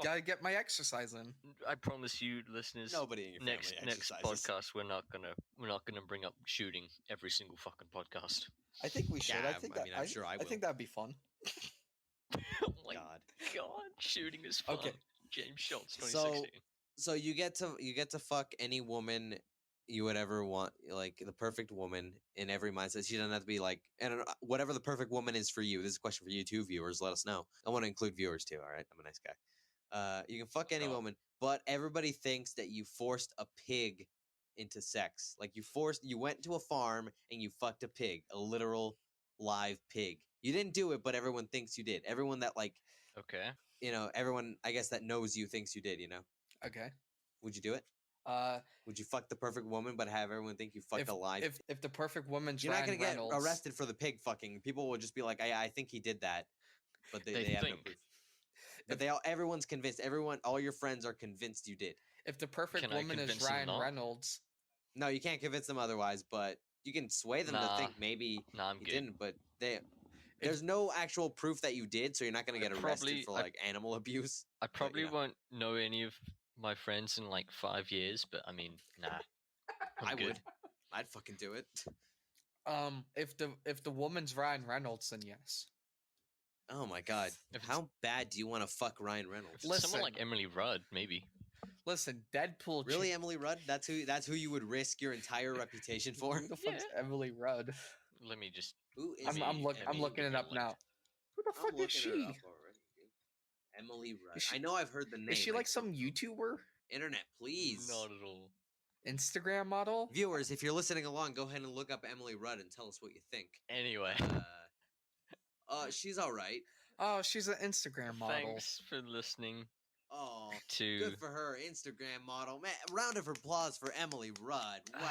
Gotta get my exercise in. I promise you, listeners. Nobody in your family next podcast, we're not gonna bring up shooting every single fucking podcast. I think we should. Yeah, I'm sure I will. I think that'd be fun. Oh my god, shooting is fun. Okay. James Schultz, 2016. So you get to fuck any woman you would ever want, like the perfect woman in every mindset. She doesn't have to be like, and whatever the perfect woman is for you. This is a question for you too, viewers. Let us know. I want to include viewers too. All right, I'm a nice guy. You can fuck any woman, but everybody thinks that you forced a pig into sex. Like you went to a farm and you fucked a pig, a literal live pig. You didn't do it, but everyone thinks you did. Everyone that everyone I guess that knows you thinks you did. Okay. Would you do it? Would you fuck the perfect woman, but have everyone think you fucked a live? If the perfect woman's you're not gonna get arrested for the pig fucking. People will just be like, I think he did that, but they have no proof. But everyone's convinced. All your friends are convinced you did. If the perfect woman is Ryan Reynolds, no, you can't convince them otherwise. But you can sway them to think maybe you didn't. But there's no actual proof that you did, so you're not gonna get arrested for animal abuse. I probably won't know any of my friends in like 5 years, but I mean, nah. I would. I'd fucking do it. If the woman's Ryan Reynolds, then yes. Oh my god! How bad do you want to fuck Ryan Reynolds? Someone like Emily Rudd, maybe. Listen, Deadpool. Really, Emily Rudd? That's who you would risk your entire reputation for. Who the fuck's Emily Rudd? Let me just. Who is I'm looking it up now. Who the fuck is she? Emily Rudd. I know I've heard the name. Is she like some YouTuber? Internet, please. Not at all. Instagram model? Viewers, if you're listening along, go ahead and look up Emily Rudd and tell us what you think. Anyway. She's all right. Oh, she's an Instagram model. Thanks for listening. Oh, good for her. Instagram model. Man, round of applause for Emily Rudd. Wow.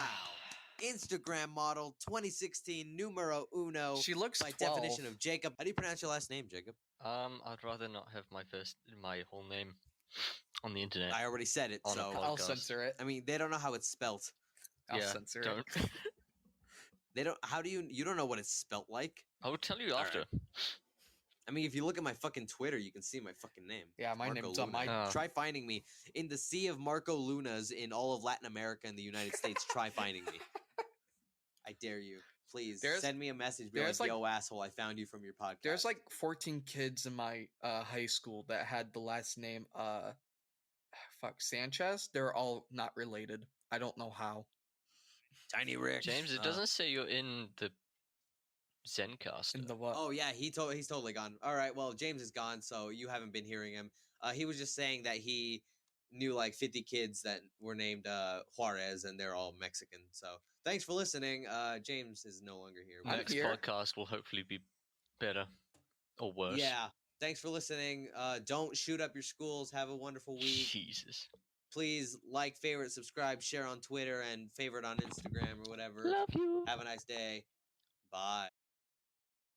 Instagram model 2016 numero uno. She looks by 12. definition of Jacob. How do you pronounce your last name, Jacob? I'd rather not have my whole name on the internet. I already said it, so I'll censor it. I mean, they don't know how it's spelt. I'll censor it. They don't. How do you don't know what it's spelt like? I will tell you after. Right. I mean, if you look at my fucking Twitter, you can see my fucking name. Yeah, my name's on my. Try finding me in the sea of Marco Lunas in all of Latin America and the United States. Try finding me. I dare you. Please send me a message. Be like, yo, asshole, I found you from your podcast. There's like 14 kids in my high school that had the last name Sanchez. They're all not related. I don't know how. Tiny Rick. James, it doesn't say you're in the Zencast. In the what? Oh yeah, he's totally gone. All right, well, James is gone, so you haven't been hearing him. He was just saying that he knew like 50 kids that were named Juarez, and they're all Mexican. So thanks for listening. James is no longer here. Next podcast will hopefully be better or worse. Yeah. Thanks for listening. Don't shoot up your schools. Have a wonderful week. Jesus. Please like, favorite, subscribe, share on Twitter, and favorite on Instagram or whatever. Love you. Have a nice day. Bye.